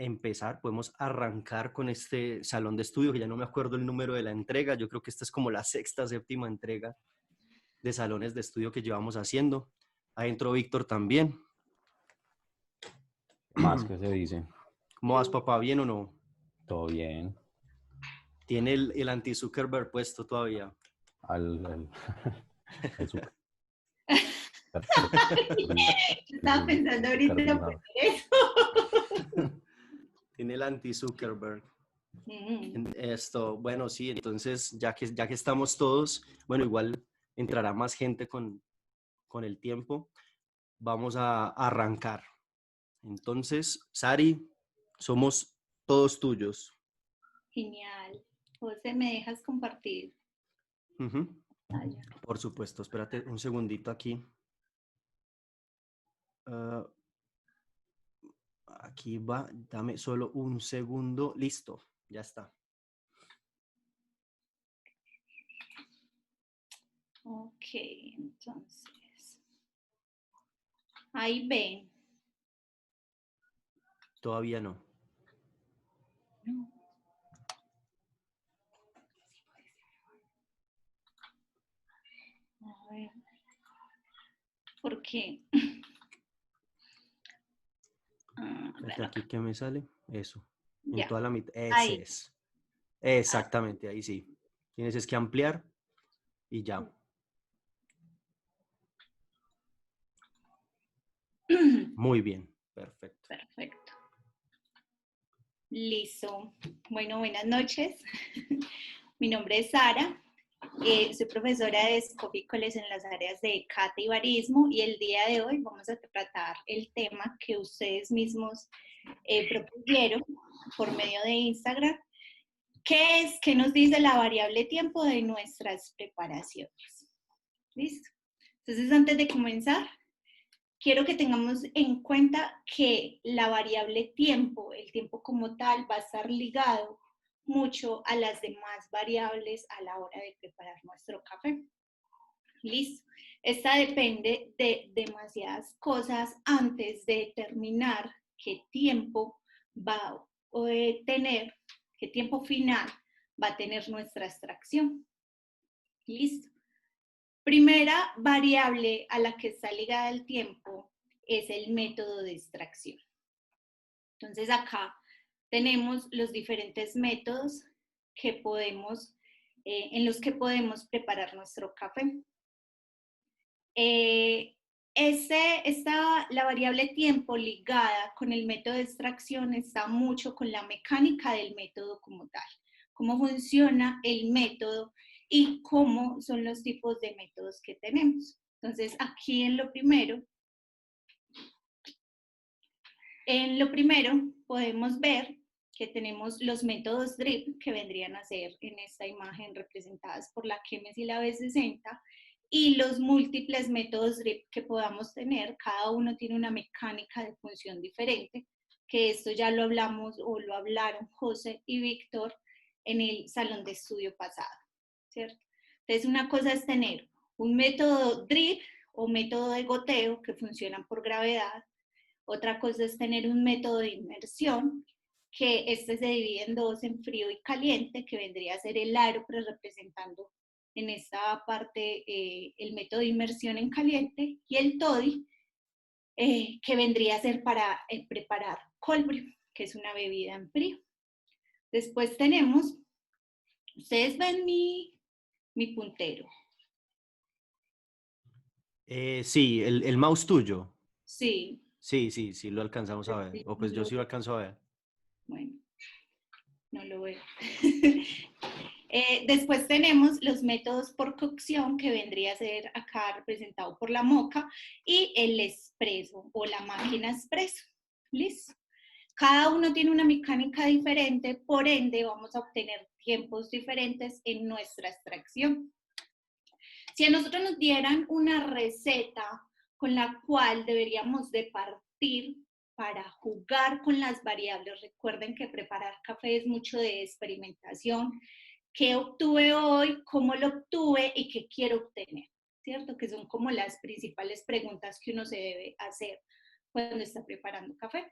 empezar, podemos arrancar con este salón de estudio, que ya no me acuerdo el número de la entrega. Yo creo que esta es como la sexta, séptima entrega de salones de estudio que llevamos haciendo. Ahí entró Víctor también. Más que se dice. ¿Cómo vas, papá? ¿Bien o no? Todo bien. Tiene el anti-Zuckerberg puesto todavía. El super Estaba pensando ahorita poner eso. Tiene el anti-Zuckerberg. Esto, bueno, sí, entonces ya que estamos todos, bueno, igual entrará más gente con el tiempo. Vamos a arrancar. Entonces, Sari, somos todos tuyos. Genial. José, ¿me dejas compartir? Por supuesto, espérate un segundito aquí. Aquí va, dame solo un segundo. Listo, ya está. Ok, entonces. Ahí ven. Todavía no. No. A ver. ¿Por qué? Aquí que me sale. Eso. Ya. En toda la mitad. Ese Ahí. es. Exactamente, ahí sí. Tienes que ampliar y ya. Muy bien. Perfecto. Perfecto. Listo. Bueno, buenas noches. Mi nombre es Sara. Soy profesora de escopícoles en las áreas de cata y barismo y el día de hoy vamos a tratar el tema que ustedes mismos propusieron por medio de Instagram, que es qué nos dice la variable tiempo de nuestras preparaciones. ¿Listo? Entonces, antes de comenzar, quiero que tengamos en cuenta que la variable tiempo, el tiempo como tal, va a estar ligado mucho a las demás variables a la hora de preparar nuestro café. Listo. Esta depende de demasiadas cosas antes de determinar qué tiempo va a tener, qué tiempo final va a tener nuestra extracción. Listo. Primera variable a la que está ligada el tiempo es el método de extracción. Entonces acá tenemos los diferentes métodos que podemos, en los que podemos preparar nuestro café. La variable tiempo ligada con el método de extracción está mucho con la mecánica del método como tal, cómo funciona el método y cómo son los tipos de métodos que tenemos. Entonces, aquí en lo primero podemos ver que tenemos los métodos DRIP, que vendrían a ser en esta imagen representadas por la Chemes y la B60, y los múltiples métodos DRIP que podamos tener. Cada uno tiene una mecánica de función diferente, que esto ya lo hablamos o lo hablaron José y Víctor en el salón de estudio pasado, ¿cierto? Entonces, una cosa es tener un método DRIP o método de goteo que funcionan por gravedad. Otra cosa es tener un método de inmersión, que este se divide en dos, en frío y caliente, que vendría a ser el aro, pero representando en esta parte el método de inmersión en caliente, y el TODI, que vendría a ser para preparar cold brew, que es una bebida en frío. Después tenemos, ustedes ven mi puntero. Sí, el mouse tuyo. Sí. Sí, lo alcanzamos a ver. O pues yo sí lo alcanzo a ver. Bueno, no lo veo. Después tenemos los métodos por cocción, que vendría a ser acá representado por la moca, y el expreso o la máquina expreso. ¿Listo? Cada uno tiene una mecánica diferente, por ende vamos a obtener tiempos diferentes en nuestra extracción. Si a nosotros nos dieran una receta con la cual deberíamos de partir para jugar con las variables, recuerden que preparar café es mucho de experimentación. ¿Qué obtuve hoy? ¿Cómo lo obtuve? ¿Y qué quiero obtener? ¿Cierto? Que son como las principales preguntas que uno se debe hacer cuando está preparando café.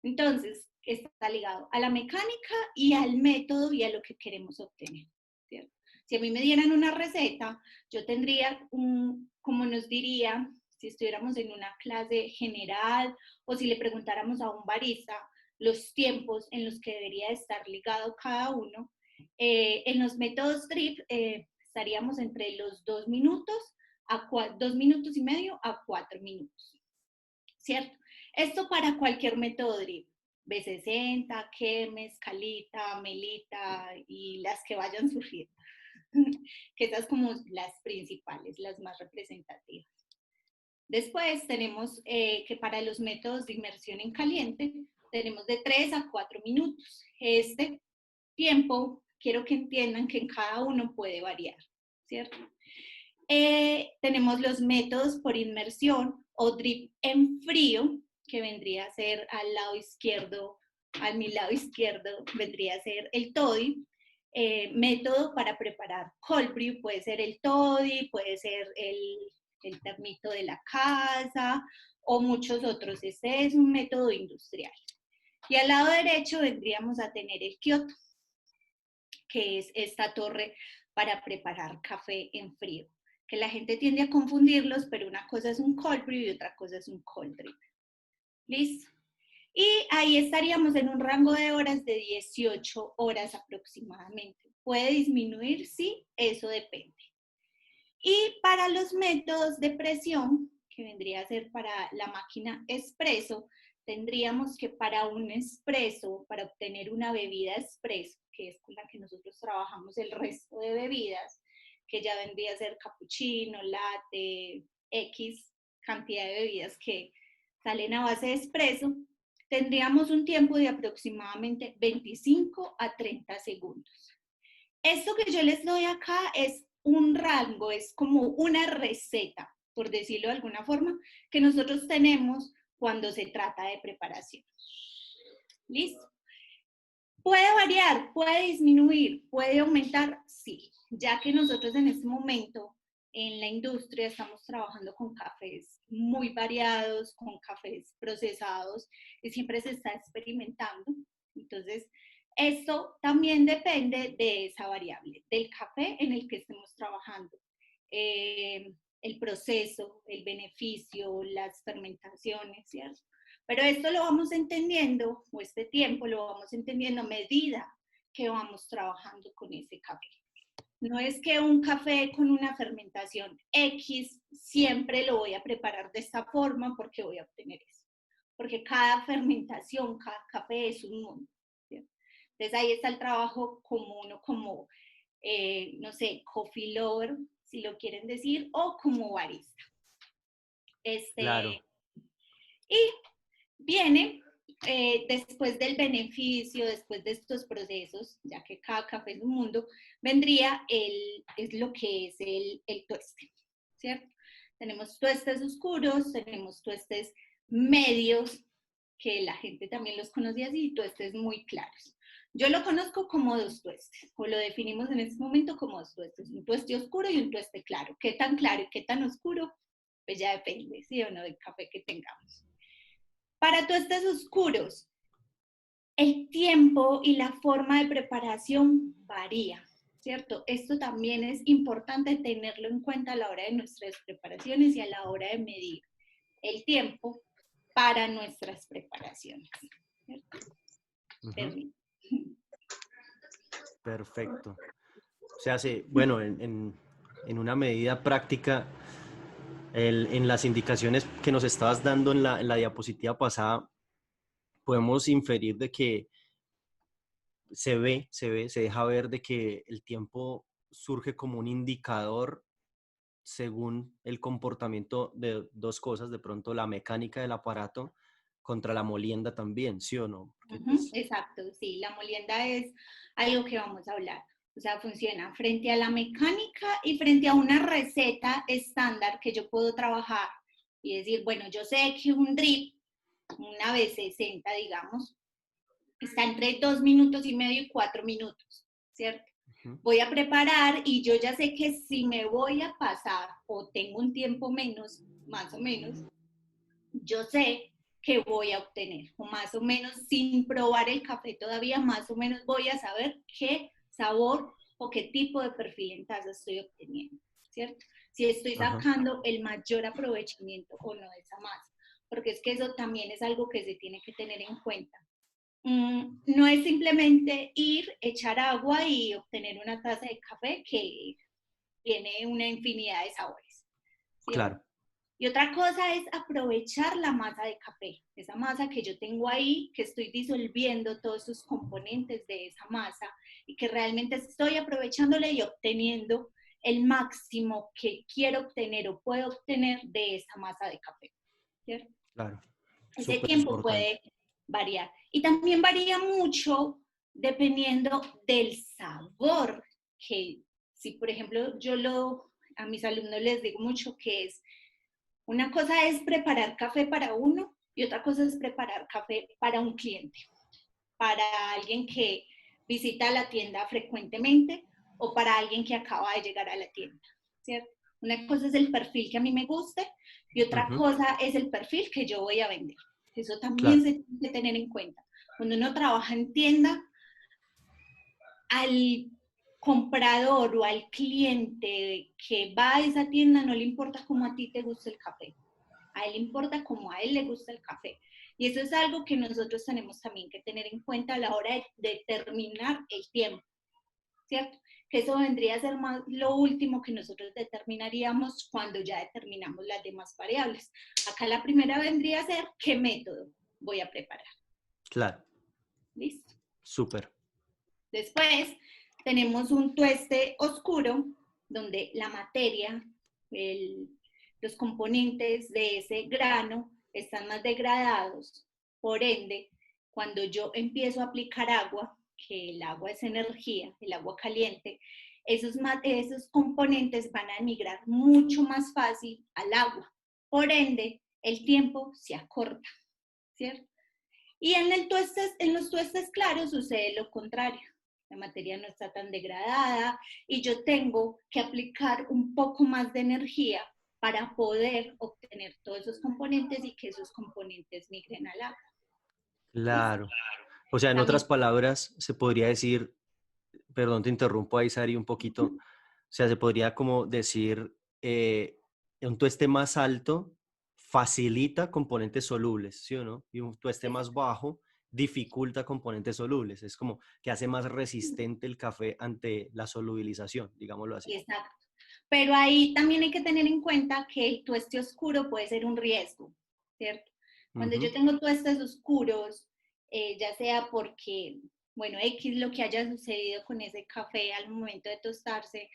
Entonces, está ligado a la mecánica y al método y a lo que queremos obtener, ¿cierto? Si a mí me dieran una receta, yo tendría como nos diría, si estuviéramos en una clase general o si le preguntáramos a un barista los tiempos en los que debería estar ligado cada uno, en los métodos DRIP estaríamos entre los 2 minutos a 2 minutos y medio a 4 minutos, ¿cierto? Esto para cualquier método DRIP, B60, Kemes, Calita, Melita y las que vayan surgiendo, que esas como las principales, las más representativas. Después tenemos que para los métodos de inmersión en caliente tenemos de 3 a 4 minutos. Este tiempo, quiero que entiendan que en cada uno puede variar, ¿cierto? Tenemos los métodos por inmersión o drip en frío, que vendría a ser al lado izquierdo, a mi lado izquierdo vendría a ser el TODI. Método para preparar cold brew, puede ser el TODI, puede ser el termito de la casa o muchos otros. Este es un método industrial. Y al lado derecho vendríamos a tener el Kyoto, que es esta torre para preparar café en frío, que la gente tiende a confundirlos, pero una cosa es un cold brew y otra cosa es un cold drip. ¿Listo? Y ahí estaríamos en un rango de horas de 18 horas aproximadamente. ¿Puede disminuir? Sí, eso depende. Y para los métodos de presión, que vendría a ser para la máquina espresso, tendríamos que para un espresso, para obtener una bebida espresso, que es con la que nosotros trabajamos el resto de bebidas, que ya vendría a ser cappuccino, latte, X cantidad de bebidas que salen a base de espresso, tendríamos un tiempo de aproximadamente 25 a 30 segundos. Esto que yo les doy acá es un rango, es como una receta, por decirlo de alguna forma, que nosotros tenemos cuando se trata de preparación. ¿Listo? ¿Puede variar? ¿Puede disminuir? ¿Puede aumentar? Sí, ya que nosotros en este momento en la industria estamos trabajando con cafés muy variados, con cafés procesados y siempre se está experimentando. Entonces, esto también depende de esa variable, del café en el que estemos trabajando. El proceso, el beneficio, las fermentaciones, ¿cierto? Pero esto lo vamos entendiendo, o este tiempo lo vamos entendiendo a medida que vamos trabajando con ese café. No es que un café con una fermentación X siempre lo voy a preparar de esta forma porque voy a obtener eso. Porque cada fermentación, cada café es un mundo, ¿sí? Entonces ahí está el trabajo como uno, como, no sé, coffee lover, si lo quieren decir, o como barista. Claro. Y viene después del beneficio, después de estos procesos, ya que cada café es un mundo, vendría es lo que es el tueste, ¿cierto? Tenemos tuestes oscuros, tenemos tuestes medios, que la gente también los conoce así, y tuestes muy claros. Yo lo conozco como dos tuestes, o lo definimos en este momento como dos tuestes, un tueste oscuro y un tueste claro. ¿Qué tan claro y qué tan oscuro? Pues ya depende, ¿sí o no?, del café que tengamos. Para tuestes oscuros, el tiempo y la forma de preparación varía, ¿cierto? Esto también es importante tenerlo en cuenta a la hora de nuestras preparaciones y a la hora de medir el tiempo para nuestras preparaciones, ¿cierto? Perfecto. O sea, bueno, en una medida práctica, en las indicaciones que nos estabas dando en la diapositiva pasada, podemos inferir de que se deja ver de que el tiempo surge como un indicador según el comportamiento de dos cosas, de pronto la mecánica del aparato contra la molienda también, ¿sí o no? Pues... Exacto, sí, la molienda es algo que vamos a hablar. O sea, funciona frente a la mecánica y frente a una receta estándar que yo puedo trabajar y decir, bueno, yo sé que un drip, una B60, digamos, está entre 2 minutos y medio y 4 minutos, ¿cierto? Voy a preparar y yo ya sé que si me voy a pasar o tengo un tiempo menos, más o menos, yo sé qué voy a obtener, o más o menos sin probar el café todavía, más o menos voy a saber qué sabor o qué tipo de perfil en taza estoy obteniendo, ¿cierto? Si estoy sacando el mayor aprovechamiento o no de esa masa, porque es que eso también es algo que se tiene que tener en cuenta. No es simplemente ir, echar agua y obtener una taza de café que tiene una infinidad de sabores, ¿cierto? Claro. Y otra cosa es aprovechar la masa de café, esa masa que yo tengo ahí, que estoy disolviendo todos sus componentes de esa masa y que realmente estoy aprovechándola y obteniendo el máximo que quiero obtener o puedo obtener de esa masa de café, ¿cierto? Claro. Ese Súper tiempo importante. puede variar. Y también varía mucho dependiendo del sabor, que si por ejemplo a mis alumnos les digo mucho que es, una cosa es preparar café para uno y otra cosa es preparar café para un cliente, para alguien que visita la tienda frecuentemente o para alguien que acaba de llegar a la tienda, ¿cierto? Una cosa es el perfil que a mí me guste y otra cosa es el perfil que yo voy a vender. Eso también se tiene que tener en cuenta. Cuando uno trabaja en tienda, al comprador o al cliente que va a esa tienda no le importa cómo a ti te gusta el café. A él le importa cómo a él le gusta el café. Y eso es algo que nosotros tenemos también que tener en cuenta a la hora de determinar el tiempo, ¿cierto? Que eso vendría a ser más lo último que nosotros determinaríamos cuando ya determinamos las demás variables. Acá la primera vendría a ser qué método voy a preparar. Claro. ¿Listo? Súper. Después tenemos un tueste oscuro donde la materia, los componentes de ese grano están más degradados. Por ende, cuando yo empiezo a aplicar agua, que el agua es energía, el agua caliente, esos componentes van a emigrar mucho más fácil al agua. Por ende, el tiempo se acorta, ¿cierto? Y en los tuestes claros sucede lo contrario. La materia no está tan degradada y yo tengo que aplicar un poco más de energía para poder obtener todos esos componentes y que esos componentes migren al agua. Claro. O sea, en También, otras palabras, se podría decir, perdón, te interrumpo ahí, Sari, un poquito. O sea, se podría como decir, un tueste más alto facilita componentes solubles, ¿sí o no? Y un tueste más bajo dificulta componentes solubles. Es como que hace más resistente el café ante la solubilización, digámoslo así. exacto. Pero ahí también hay que tener en cuenta que el tueste oscuro puede ser un riesgo, ¿cierto? Cuando yo tengo tuestes oscuros, ya sea porque, bueno, X lo que haya sucedido con ese café al momento de tostarse,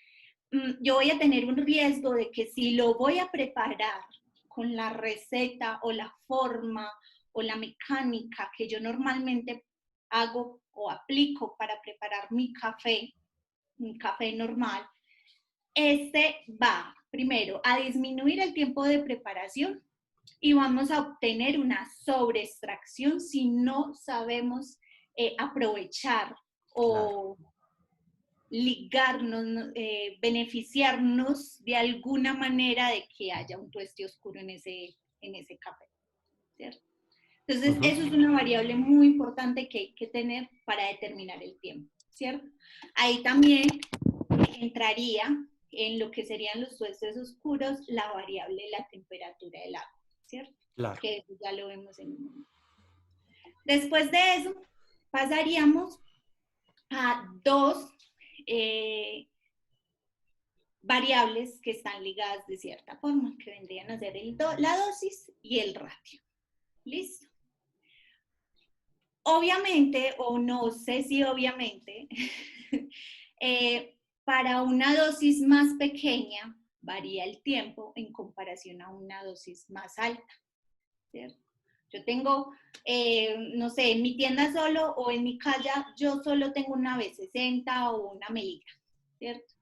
yo voy a tener un riesgo de que si lo voy a preparar con la receta o la forma o la mecánica que yo normalmente hago o aplico para preparar mi café, un café normal, este va primero a disminuir el tiempo de preparación y vamos a obtener una sobreextracción si no sabemos aprovechar o ligarnos, beneficiarnos de alguna manera de que haya un tueste oscuro en ese café, ¿cierto? Entonces, eso es una variable muy importante que hay que tener para determinar el tiempo, ¿cierto? Ahí también entraría en lo que serían los tuestes oscuros la variable de la temperatura del agua, ¿cierto? Claro. Que eso ya lo vemos en un momento. Después de eso, pasaríamos a dos variables que están ligadas de cierta forma, que vendrían a ser la dosis y el ratio. ¿Listo? Obviamente, o no sé si obviamente, para una dosis más pequeña varía el tiempo en comparación a una dosis más alta, ¿cierto? Yo tengo, no sé, en mi tienda solo o en mi calle, yo solo tengo una B60 o una Melica, ¿cierto?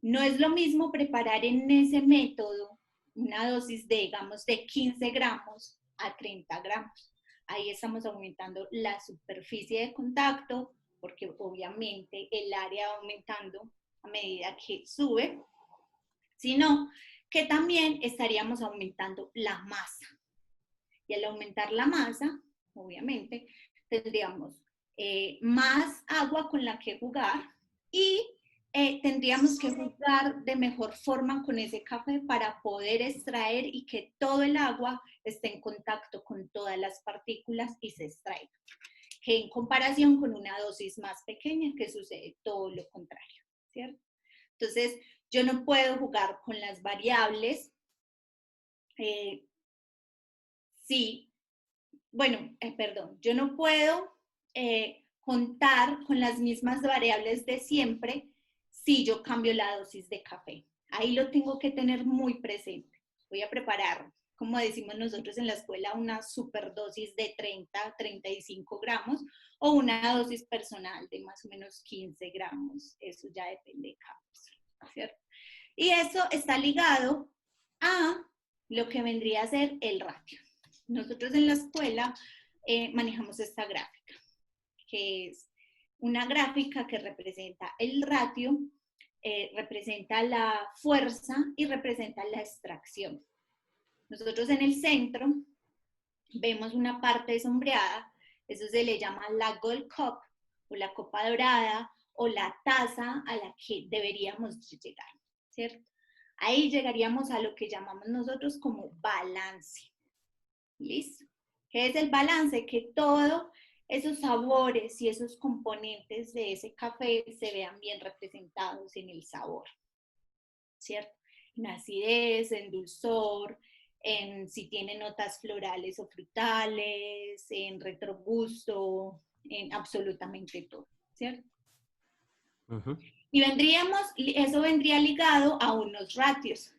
No es lo mismo preparar en ese método una dosis de, digamos, de 15 gramos a 30 gramos. Ahí estamos aumentando la superficie de contacto, porque obviamente el área va aumentando a medida que sube, sino que también estaríamos aumentando la masa. Y al aumentar la masa, obviamente, tendríamos más agua con la que jugar y tendríamos que jugar de mejor forma con ese café para poder extraer y que todo el agua esté en contacto con todas las partículas y se extraiga. Que en comparación con una dosis más pequeña, que sucede todo lo contrario, ¿cierto? Entonces, yo no puedo jugar con las variables. Yo no puedo contar con las mismas variables de siempre si yo cambio la dosis de café. Ahí lo tengo que tener muy presente. Voy a preparar, como decimos nosotros en la escuela, una superdosis de 30, 35 gramos o una dosis personal de más o menos 15 gramos. Eso ya depende de cada persona, ¿cierto? Y eso está ligado a lo que vendría a ser el ratio. Nosotros en la escuela manejamos esta gráfica, que es una gráfica que representa el ratio, representa la fuerza y representa la extracción. Nosotros en el centro vemos una parte sombreada, eso se le llama la Gold Cup o la copa dorada o la taza a la que deberíamos llegar, ¿cierto? Ahí llegaríamos a lo que llamamos nosotros como balance. ¿Listo? ¿Qué es el balance? Que todos esos sabores y esos componentes de ese café se vean bien representados en el sabor, ¿cierto? En acidez, en dulzor, en si tiene notas florales o frutales, en retrogusto, en absolutamente todo, ¿cierto? Ujú. Y eso vendría ligado a unos ratios.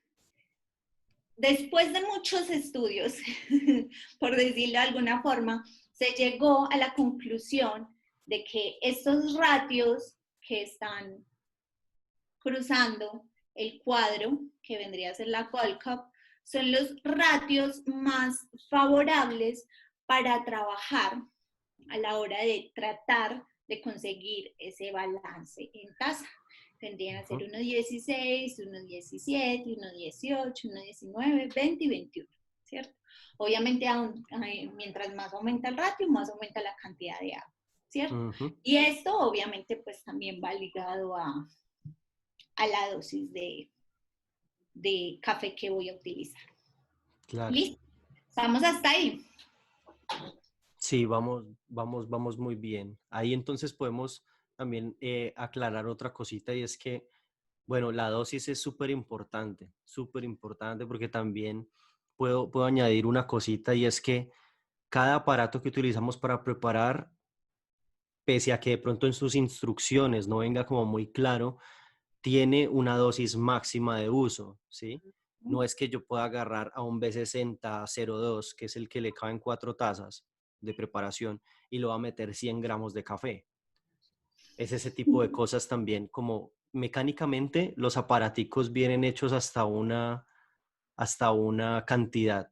Después de muchos estudios, por decirlo de alguna forma, se llegó a la conclusión de que estos ratios que están cruzando el cuadro, que vendría a ser la Gold Cup, son los ratios más favorables para trabajar a la hora de tratar de conseguir ese balance en taza. Tendrían a ser 1,16, 1,17, 1,18, 1,19, 20 y 21, ¿cierto? Obviamente, mientras más aumenta el ratio, más aumenta la cantidad de agua, ¿cierto? Y esto, obviamente, pues también va ligado a la dosis de café que voy a utilizar. Claro. ¿Listo? ¿Estamos hasta ahí? Sí, vamos muy bien. Ahí entonces podemos también aclarar otra cosita y es que, bueno, la dosis es súper importante porque también puedo añadir una cosita y es que cada aparato que utilizamos para preparar, pese a que de pronto en sus instrucciones no venga como muy claro, tiene una dosis máxima de uso, ¿sí? No es que yo pueda agarrar a un B6002, que es el que le caben 4 tazas de preparación, y lo va a meter 100 gramos de café. Es ese tipo de cosas también, como mecánicamente los aparaticos vienen hechos hasta una cantidad.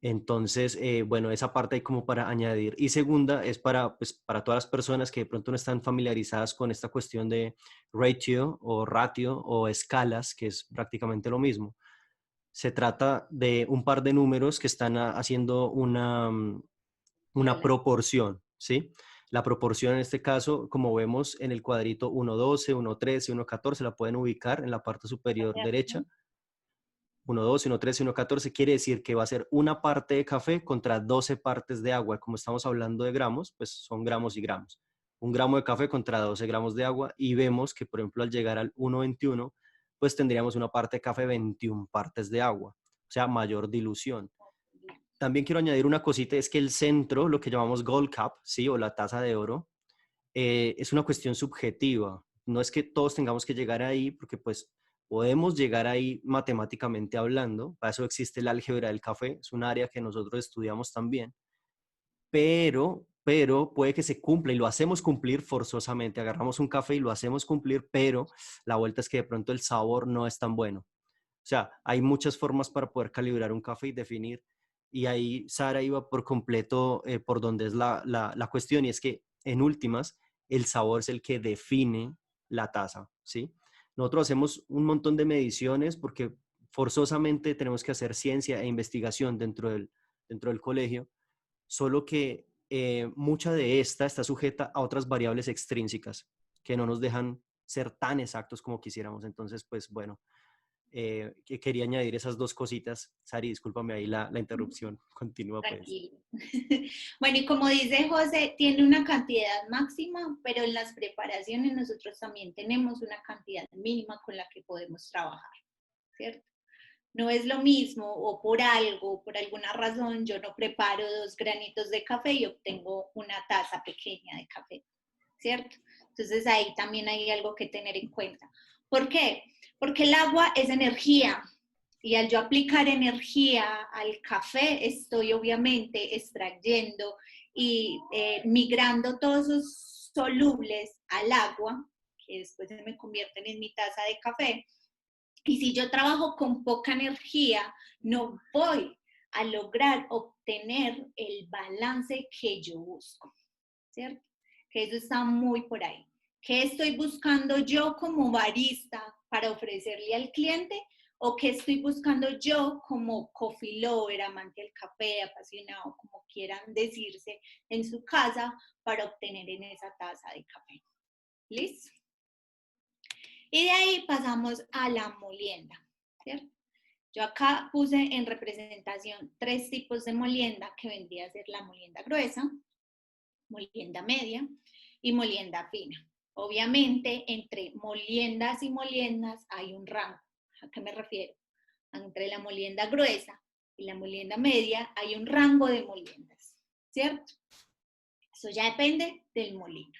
Entonces, bueno, esa parte hay como para añadir. Y segunda es pues, para todas las personas que de pronto no están familiarizadas con esta cuestión de ratio o escalas, que es prácticamente lo mismo. Se trata de un par de números que están haciendo una proporción, ¿sí? La proporción en este caso, como vemos en el cuadrito 1,12, 1,13, 1,14, la pueden ubicar en la parte superior derecha. 1,12, 1,13, 1,14 quiere decir que va a ser una parte de café contra 12 partes de agua. Como estamos hablando de gramos, pues son gramos y gramos. 1 gramo de café contra 12 gramos de agua y vemos que, por ejemplo, al llegar al 1,21, pues tendríamos una parte de café, 21 partes de agua, o sea, mayor dilución. También quiero añadir una cosita, es que el centro, lo que llamamos Gold Cup, ¿sí? O la taza de oro, es una cuestión subjetiva. No es que todos tengamos que llegar ahí, porque pues podemos llegar ahí matemáticamente hablando. Para eso existe el álgebra del café, es un área que nosotros estudiamos también. Pero puede que se cumpla y lo hacemos cumplir forzosamente. Agarramos un café y lo hacemos cumplir, pero la vuelta es que de pronto el sabor no es tan bueno. O sea, hay muchas formas para poder calibrar un café y definir. Y ahí Sara iba por completo por donde es la cuestión, y es que en últimas el sabor es el que define la taza, ¿sí? Nosotros hacemos un montón de mediciones porque forzosamente tenemos que hacer ciencia e investigación dentro dentro del colegio, solo que mucha de esta está sujeta a otras variables extrínsecas que no nos dejan ser tan exactos como quisiéramos. Entonces, pues bueno, que quería añadir esas dos cositas. Sari, discúlpame ahí la interrupción. Continúa pues. Tranquilo. Bueno, y como dice José, tiene una cantidad máxima, pero en las preparaciones nosotros también tenemos una cantidad mínima con la que podemos trabajar, ¿cierto? No es lo mismo, o por algo, por alguna razón, yo no preparo 2 granitos de café y obtengo una taza pequeña de café, ¿cierto? Entonces ahí también hay algo que tener en cuenta. ¿Por qué? Porque el agua es energía y al yo aplicar energía al café estoy obviamente extrayendo y migrando todos esos solubles al agua, que después se me convierten en mi taza de café. Y si yo trabajo con poca energía, no voy a lograr obtener el balance que yo busco, ¿cierto? Que eso está muy por ahí. ¿Qué estoy buscando yo como barista para ofrecerle al cliente? ¿O qué estoy buscando yo como coffee lover, amante del café, apasionado, como quieran decirse, en su casa para obtener en esa taza de café? ¿Listo? Y de ahí pasamos a la molienda, ¿cierto? Yo acá puse en representación 3 tipos de molienda, que vendría a ser la molienda gruesa, molienda media y molienda fina. Obviamente, entre moliendas y moliendas hay un rango. ¿A qué me refiero? Entre la molienda gruesa y la molienda media hay un rango de moliendas, ¿cierto? Eso ya depende del molino.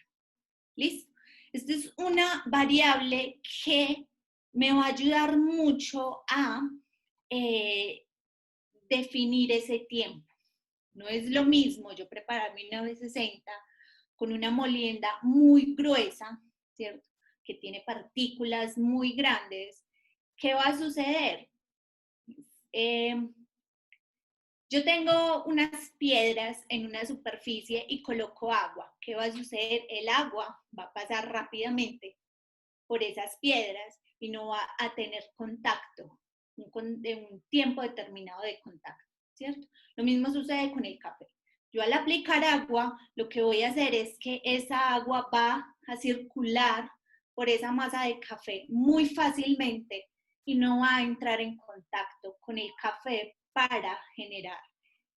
¿Listo? Esta es una variable que me va a ayudar mucho a definir ese tiempo. No es lo mismo yo prepararme una V60 con una molienda muy gruesa, ¿cierto? Que tiene partículas muy grandes. ¿Qué va a suceder? Yo tengo unas piedras en una superficie y coloco agua. ¿Qué va a suceder? El agua va a pasar rápidamente por esas piedras y no va a tener contacto, de un tiempo determinado de contacto, ¿cierto? Lo mismo sucede con el café. Yo al aplicar agua, lo que voy a hacer es que esa agua va a circular por esa masa de café muy fácilmente y no va a entrar en contacto con el café para generar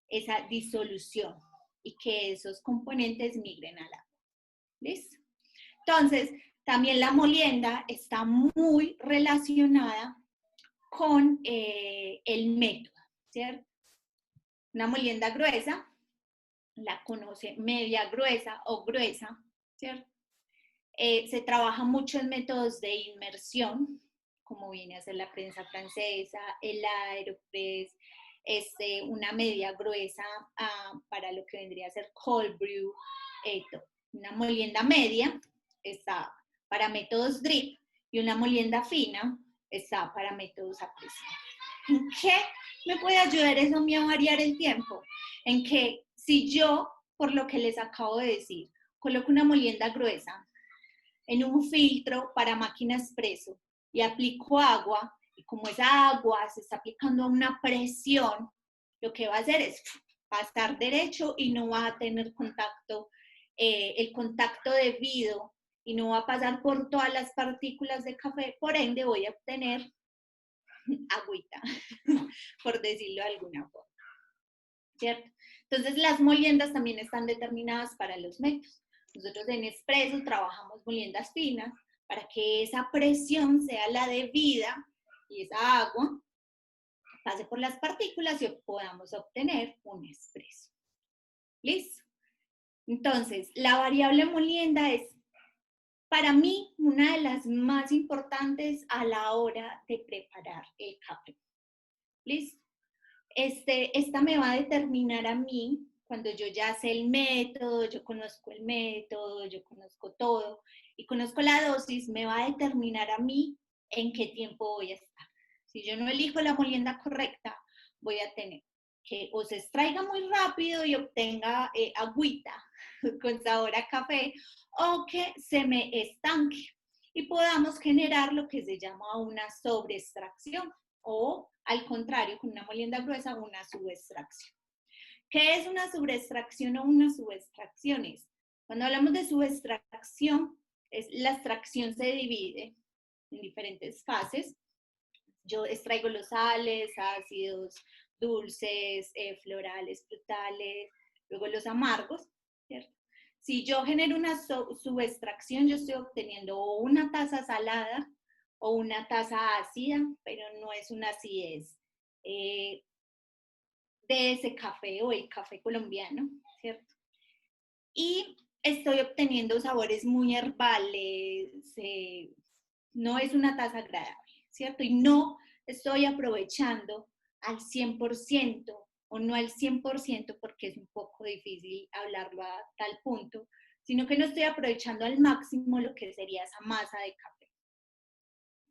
esa disolución y que esos componentes migren al agua. ¿Listo? Entonces, también la molienda está muy relacionada con el método, ¿cierto? Una molienda gruesa, la conoce media gruesa o gruesa, ¿cierto? Se trabaja mucho en métodos de inmersión, como viene a ser la prensa francesa, el aeropress, una media gruesa para lo que vendría a ser cold brew, una molienda media está para métodos drip y una molienda fina está para métodos a presión. ¿En qué me puede ayudar eso a mí a variar el tiempo? En que si yo, por lo que les acabo de decir, coloco una molienda gruesa en un filtro para máquina expreso y aplico agua, y como esa agua se está aplicando a una presión, lo que va a hacer es pasar derecho y no va a tener contacto, el contacto debido, y no va a pasar por todas las partículas de café, por ende voy a obtener agüita, por decirlo de alguna forma, ¿cierto? Entonces las moliendas también están determinadas para los métodos. Nosotros en expreso trabajamos moliendas finas para que esa presión sea la debida y esa agua pase por las partículas y podamos obtener un expreso. ¿Listo? Entonces, la variable molienda es para mí una de las más importantes a la hora de preparar el café. ¿Listo? Esta me va a determinar a mí, cuando yo ya sé el método, yo conozco el método, yo conozco todo y conozco la dosis, me va a determinar a mí en qué tiempo voy a estar. Si yo no elijo la molienda correcta, voy a tener que o se extraiga muy rápido y obtenga agüita con sabor a café, o que se me estanque y podamos generar lo que se llama una sobreextracción, o al contrario, con una molienda gruesa, una subextracción. ¿Qué es una sobreextracción o una subextracción? Cuando hablamos de subextracción, la extracción se divide en diferentes fases. Yo extraigo los sales, ácidos, dulces, florales, frutales, luego los amargos, ¿cierto? Si yo genero una subextracción, yo estoy obteniendo o una taza salada o una taza ácida, pero no es una acidez de ese café o el café colombiano, ¿cierto? Y estoy obteniendo sabores muy herbales, no es una taza agradable, ¿cierto? Y no estoy aprovechando al 100% o no al 100% porque es un poco difícil hablarlo a tal punto, sino que no estoy aprovechando al máximo lo que sería esa masa de café.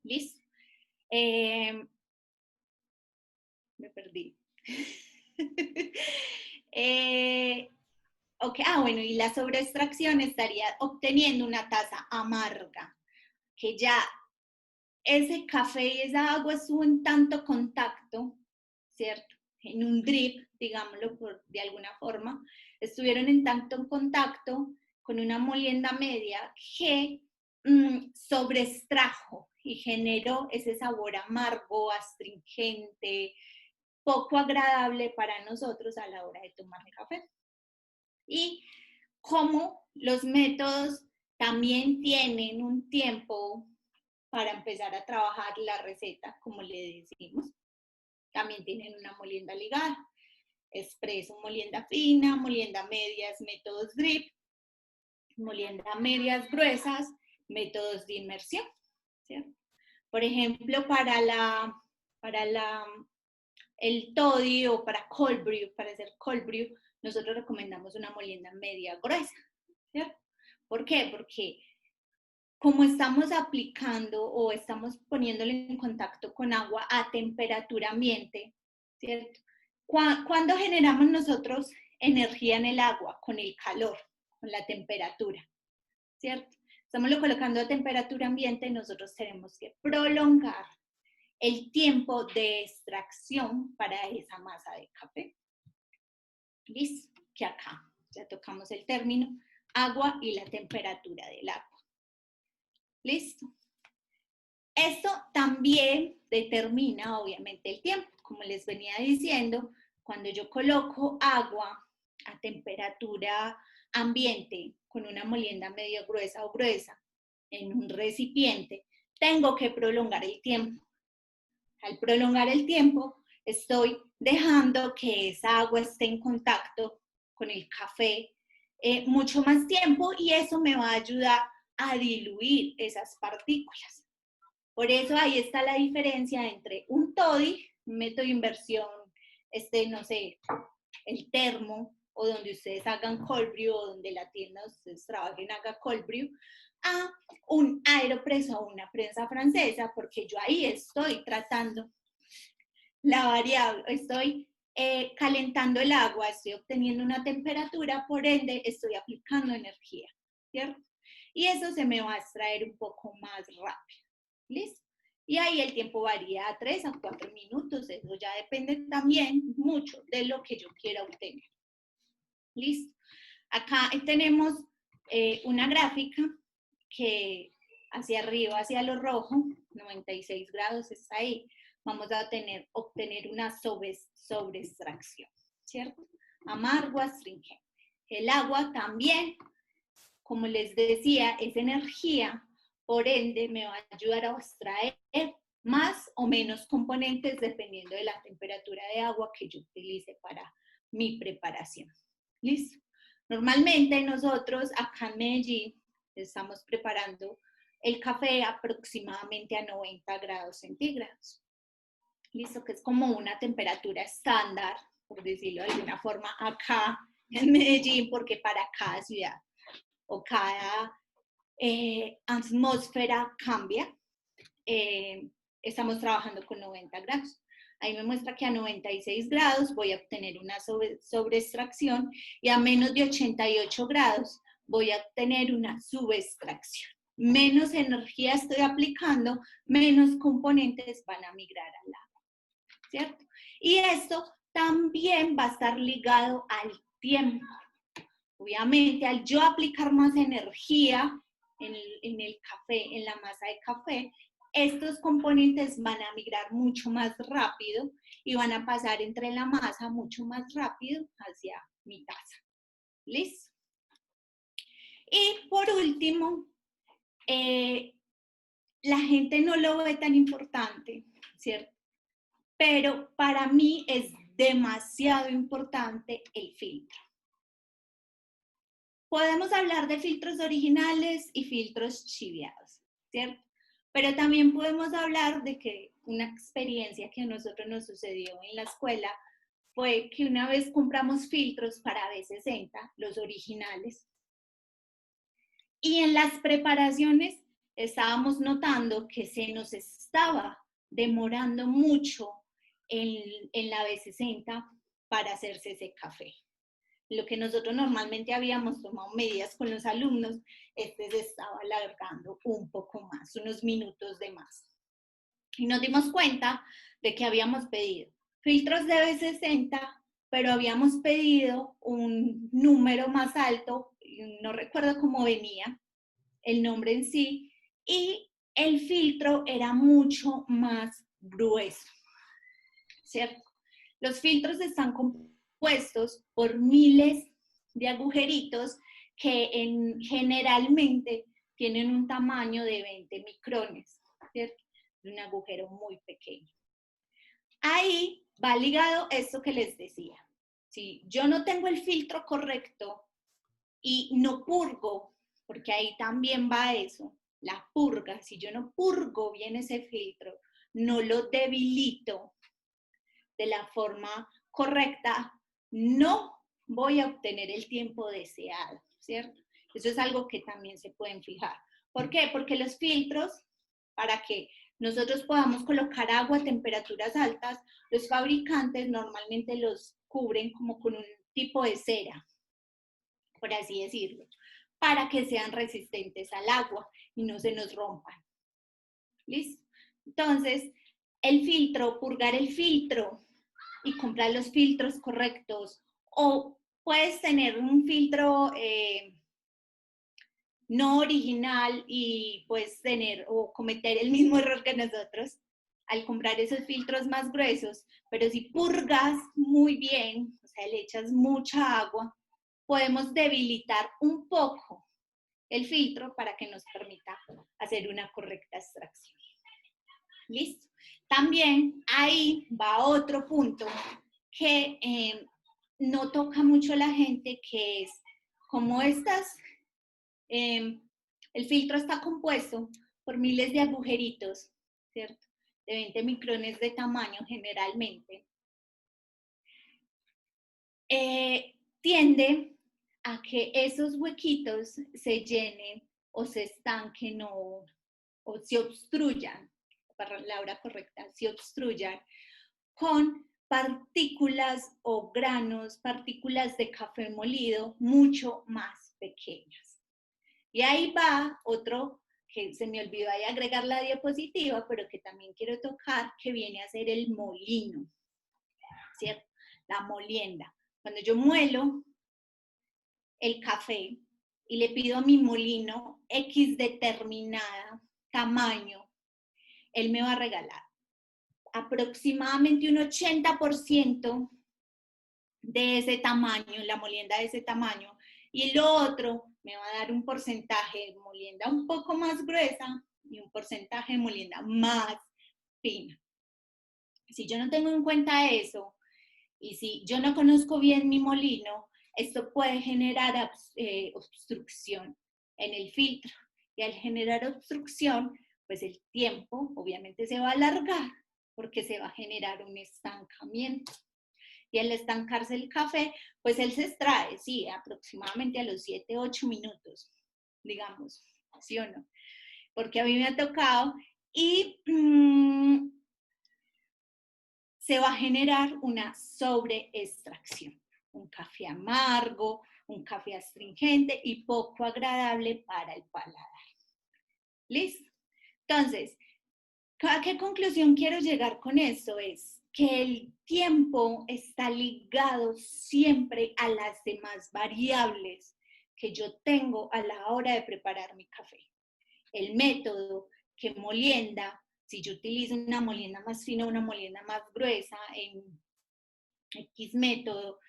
¿Listo? Me perdí. Okay. Bueno, y la sobreextracción estaría obteniendo una taza amarga, que ya ese café y esa agua estuvo en tanto contacto, ¿cierto? En un drip, digámoslo de alguna forma, estuvieron en tanto contacto con una molienda media que sobreextrajo y generó ese sabor amargo, astringente, poco agradable para nosotros a la hora de tomar café. Y cómo los métodos también tienen un tiempo para empezar a trabajar la receta, como le decimos. También tienen una molienda ligada, expreso, molienda fina, molienda medias, métodos drip, molienda medias gruesas, métodos de inmersión, ¿cierto? Por ejemplo, para el toddy o para cold brew, para hacer cold brew, nosotros recomendamos una molienda media gruesa, ¿cierto? ¿Por qué? Porque como estamos aplicando o estamos poniéndole en contacto con agua a temperatura ambiente, ¿cierto? ¿Cuándo generamos nosotros energía en el agua? Con el calor, con la temperatura, ¿cierto? Estamos colocando a temperatura ambiente, nosotros tenemos que prolongar el tiempo de extracción para esa masa de café. ¿Listo? Que acá ya tocamos el término agua y la temperatura del agua. ¿Listo? Esto también determina obviamente el tiempo. Como les venía diciendo, cuando yo coloco agua a temperatura ambiente con una molienda medio gruesa o gruesa en un recipiente, tengo que prolongar el tiempo. Al prolongar el tiempo, estoy dejando que esa agua esté en contacto con el café mucho más tiempo y eso me va a ayudar a diluir esas partículas. Por eso ahí está la diferencia entre un toddy, un método de inversión, no sé, el termo, o donde ustedes hagan cold brew, o donde la tienda ustedes trabajen haga cold brew, a un aeropreso o una prensa francesa, porque yo ahí estoy tratando la variable, estoy calentando el agua, estoy obteniendo una temperatura, por ende estoy aplicando energía, ¿cierto? Y eso se me va a extraer un poco más rápido, ¿listo? Y ahí el tiempo varía a 3 a 4 minutos, eso ya depende también mucho de lo que yo quiera obtener. ¿Listo? Acá tenemos una gráfica que hacia arriba, hacia lo rojo, 96 grados está ahí, vamos a obtener una sobreextracción, ¿cierto? Amargo, astringente. El agua también, como les decía, es energía, por ende me va a ayudar a extraer más o menos componentes dependiendo de la temperatura de agua que yo utilice para mi preparación. ¿Listo? Normalmente nosotros acá en Medellín estamos preparando el café aproximadamente a 90 grados centígrados. ¿Listo? Que es como una temperatura estándar, por decirlo de alguna forma, acá en Medellín, porque para cada ciudad o cada atmósfera cambia. Estamos trabajando con 90 grados. Ahí me muestra que a 96 grados voy a obtener una sobreextracción y a menos de 88 grados voy a obtener una subextracción. Menos energía estoy aplicando, menos componentes van a migrar al agua, ¿cierto? Y esto también va a estar ligado al tiempo. Obviamente, al yo aplicar más energía en el café, en la masa de café, estos componentes van a migrar mucho más rápido y van a pasar entre la masa mucho más rápido hacia mi taza. ¿Listo? Y por último, la gente no lo ve tan importante, ¿cierto? Pero para mí es demasiado importante el filtro. Podemos hablar de filtros originales y filtros chiviados, ¿cierto? Pero también podemos hablar de que una experiencia que a nosotros nos sucedió en la escuela fue que una vez compramos filtros para B60, los originales, y en las preparaciones estábamos notando que se nos estaba demorando mucho en la B60 para hacerse ese café. Lo que nosotros normalmente habíamos tomado medidas con los alumnos, se estaba alargando un poco más, unos minutos de más. Y nos dimos cuenta de que habíamos pedido filtros de B60, pero habíamos pedido un número más alto, no recuerdo cómo venía el nombre en sí, y el filtro era mucho más grueso, ¿cierto? Los filtros están compuestos por miles de agujeritos que generalmente tienen un tamaño de 20 micrones, ¿cierto? Un agujero muy pequeño. Ahí va ligado esto que les decía. Si yo no tengo el filtro correcto y no purgo, porque ahí también va eso, la purga, si yo no purgo bien ese filtro, no lo debilito de la forma correcta, no voy a obtener el tiempo deseado, ¿cierto? Eso es algo que también se pueden fijar. ¿Por qué? Porque los filtros, para que nosotros podamos colocar agua a temperaturas altas, los fabricantes normalmente los cubren como con un tipo de cera, por así decirlo, para que sean resistentes al agua y no se nos rompan. ¿Listo? Entonces, el filtro, purgar el filtro y comprar los filtros correctos, o puedes tener un filtro no original y puedes tener o cometer el mismo error que nosotros al comprar esos filtros más gruesos, pero si purgas muy bien, o sea, le echas mucha agua, podemos debilitar un poco el filtro para que nos permita hacer una correcta extracción. ¿Listo? También ahí va otro punto que no toca mucho la gente, que es como el filtro está compuesto por miles de agujeritos, ¿cierto? De 20 micrones de tamaño generalmente. Tiende a que esos huequitos se llenen o se estanquen o se obstruyan, la palabra correcta, se obstruyan con partículas o granos, partículas de café molido mucho más pequeñas. Y ahí va otro que se me olvidó ahí agregar la diapositiva, pero que también quiero tocar, que viene a ser el molino, ¿cierto? La molienda. Cuando yo muelo el café y le pido a mi molino X determinada tamaño, él me va a regalar aproximadamente un 80% de ese tamaño, la molienda de ese tamaño, y lo otro me va a dar un porcentaje de molienda un poco más gruesa y un porcentaje de molienda más fina. Si yo no tengo en cuenta eso, y si yo no conozco bien mi molino, esto puede generar obstrucción en el filtro. Y al generar obstrucción, pues el tiempo obviamente se va a alargar porque se va a generar un estancamiento. Y al estancarse el café, pues él se extrae, sí, aproximadamente a los 7, 8 minutos, digamos, ¿sí o no? Porque a mí me ha tocado y se va a generar una sobreextracción, un café amargo, un café astringente y poco agradable para el paladar. ¿Listo? Entonces, ¿a qué conclusión quiero llegar con esto? Es que el tiempo está ligado siempre a las demás variables que yo tengo a la hora de preparar mi café. El método, qué molienda, si yo utilizo una molienda más fina o una molienda más gruesa en X método,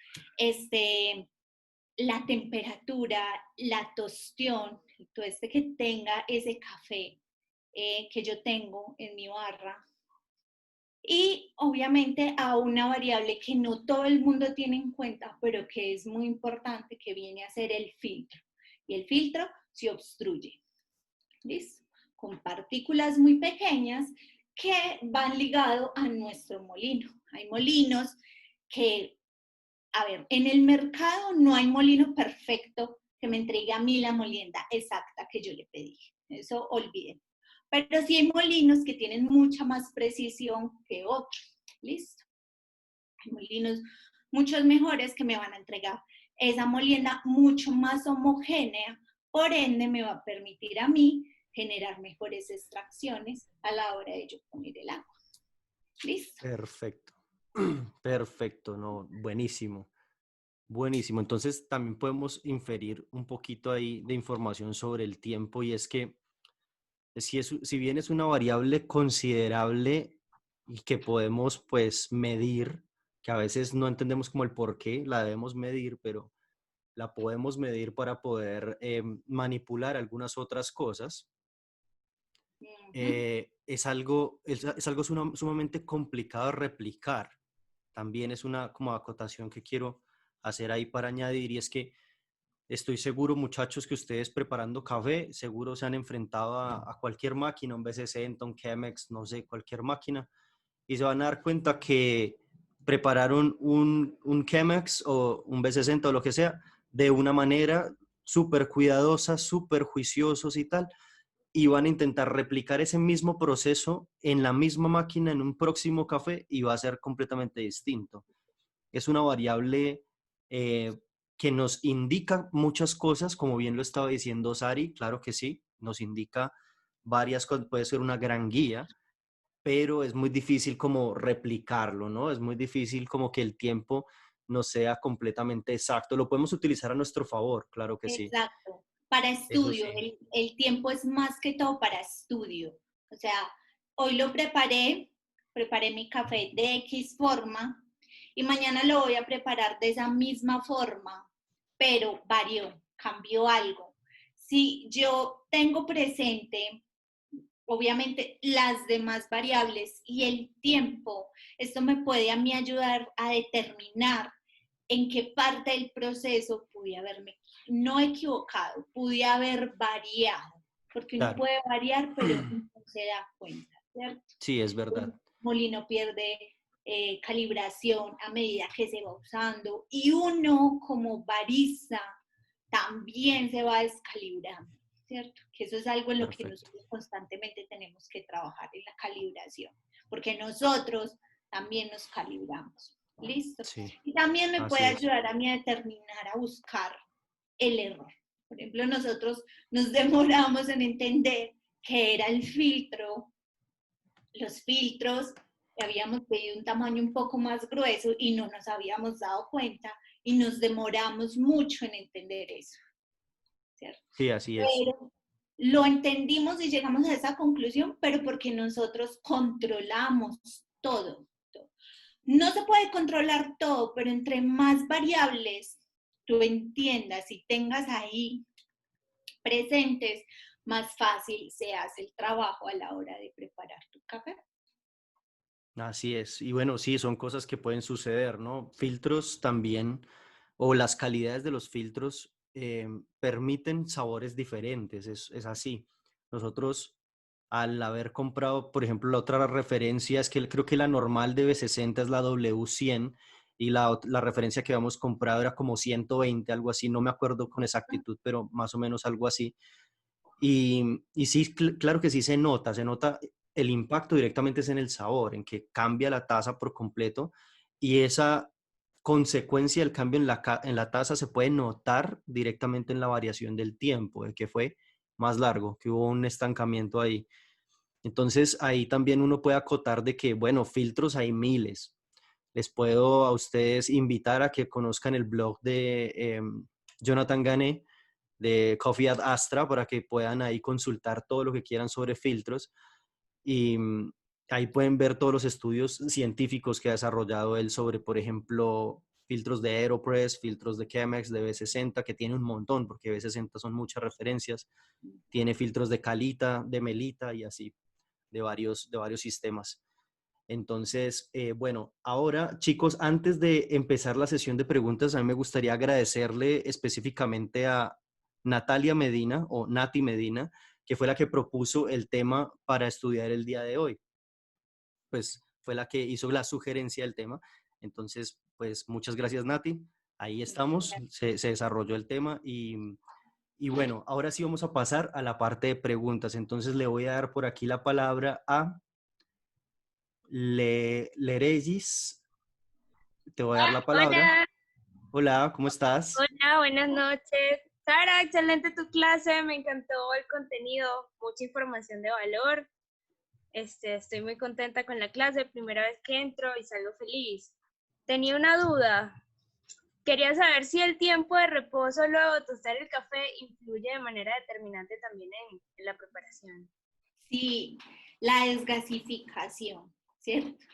la temperatura, la tostión, todo que tenga ese café que yo tengo en mi barra. Y obviamente a una variable que no todo el mundo tiene en cuenta, pero que es muy importante, que viene a ser el filtro. Y el filtro se obstruye, ¿listo? Con partículas muy pequeñas que van ligados a nuestro molino. Hay molinos que, a ver, en el mercado no hay molino perfecto que me entregue a mí la molienda exacta que yo le pedí. Eso olviden. Pero sí hay molinos que tienen mucha más precisión que otros. ¿Listo? Hay molinos muchos mejores que me van a entregar esa molienda mucho más homogénea, por ende me va a permitir a mí generar mejores extracciones a la hora de yo poner el agua. ¿Listo? Perfecto. Perfecto, no, buenísimo. Buenísimo. Entonces también podemos inferir un poquito ahí de información sobre el tiempo y es que si bien es una variable considerable y que podemos pues medir, que a veces no entendemos como el por qué la debemos medir, pero la podemos medir para poder manipular algunas otras cosas, es algo sumamente complicado de replicar. También es una como acotación que quiero hacer ahí para añadir y es que estoy seguro, muchachos, que ustedes preparando café, seguro se han enfrentado a cualquier máquina, un B60, un Chemex, no sé, cualquier máquina, y se van a dar cuenta que prepararon un Chemex o un B60 o lo que sea de una manera súper cuidadosa, súper juiciosos y tal, y van a intentar replicar ese mismo proceso en la misma máquina en un próximo café y va a ser completamente distinto. Es una variable que nos indica muchas cosas, como bien lo estaba diciendo Sari, claro que sí, nos indica varias cosas, puede ser una gran guía, pero es muy difícil como replicarlo, ¿no? Es muy difícil como que el tiempo no sea completamente exacto. Lo podemos utilizar a nuestro favor, claro que sí. Exacto. Para Eso estudio, sí. el tiempo es más que todo para estudio. O sea, hoy lo preparé mi café de X forma y mañana lo voy a preparar de esa misma forma, pero varió, cambió algo. Si yo tengo presente, obviamente, las demás variables y el tiempo, esto me puede a mí ayudar a determinar en qué parte del proceso pude haberme no equivocado, pude haber variado, porque uno Claro. puede variar, pero no se da cuenta, ¿cierto? Sí, es verdad. El molino pierde calibración a medida que se va usando y uno como barista también se va descalibrando, ¿cierto? Que eso es algo en lo que Perfecto. nosotros constantemente tenemos que trabajar, en la calibración, porque nosotros también nos calibramos. ¿Listo? Sí, Y también me puede así es. ayudar a mí a determinar, a buscar el error. Por ejemplo, nosotros nos demoramos en entender que era el filtro, los filtros, que habíamos pedido un tamaño un poco más grueso y no nos habíamos dado cuenta y nos demoramos mucho en entender eso, ¿cierto? Sí, así es. Pero lo entendimos y llegamos a esa conclusión, pero porque nosotros controlamos todo. No se puede controlar todo, pero entre más variables tú entiendas y tengas ahí presentes, más fácil se hace el trabajo a la hora de preparar tu café. Así es. Y bueno, sí, son cosas que pueden suceder, ¿no? Filtros también, o las calidades de los filtros permiten sabores diferentes, es así. Nosotros, al haber comprado, por ejemplo, la otra referencia es que creo que la normal de B60 es la W100 y la referencia que habíamos comprado era como 120, algo así, no me acuerdo con exactitud, pero más o menos algo así. Y sí, claro que sí se nota el impacto directamente es en el sabor, en que cambia la taza por completo y esa consecuencia del cambio en la taza se puede notar directamente en la variación del tiempo, de que fue más largo, que hubo un estancamiento ahí. Entonces ahí también uno puede acotar de que, bueno, filtros hay miles, les puedo a ustedes invitar a que conozcan el blog de Jonathan Gané de Coffee at Astra para que puedan ahí consultar todo lo que quieran sobre filtros y ahí pueden ver todos los estudios científicos que ha desarrollado él sobre, por ejemplo, filtros de Aeropress, filtros de Chemex, de B60, que tiene un montón, porque B60 son muchas referencias. Tiene filtros de Calita, de Melita y así, de varios sistemas. Entonces, bueno, ahora chicos, antes de empezar la sesión de preguntas, a mí me gustaría agradecerle específicamente a Natalia Medina o Nati Medina, que fue la que propuso el tema para estudiar el día de hoy. Pues fue la que hizo la sugerencia del tema. Entonces, pues muchas gracias Nati. Ahí estamos, se desarrolló el tema y bueno, ahora sí vamos a pasar a la parte de preguntas. Entonces le voy a dar por aquí la palabra a Leregis. Te voy a dar la palabra. Hola, Hola, ¿cómo estás? hola, buenas noches. Sara, excelente tu clase, me encantó el contenido, mucha información de valor. Estoy muy contenta con la clase, primera vez que entro y salgo feliz. Tenía una duda. Quería saber si el tiempo de reposo luego de tostar el café influye de manera determinante también en la preparación. Sí, la desgasificación, ¿cierto?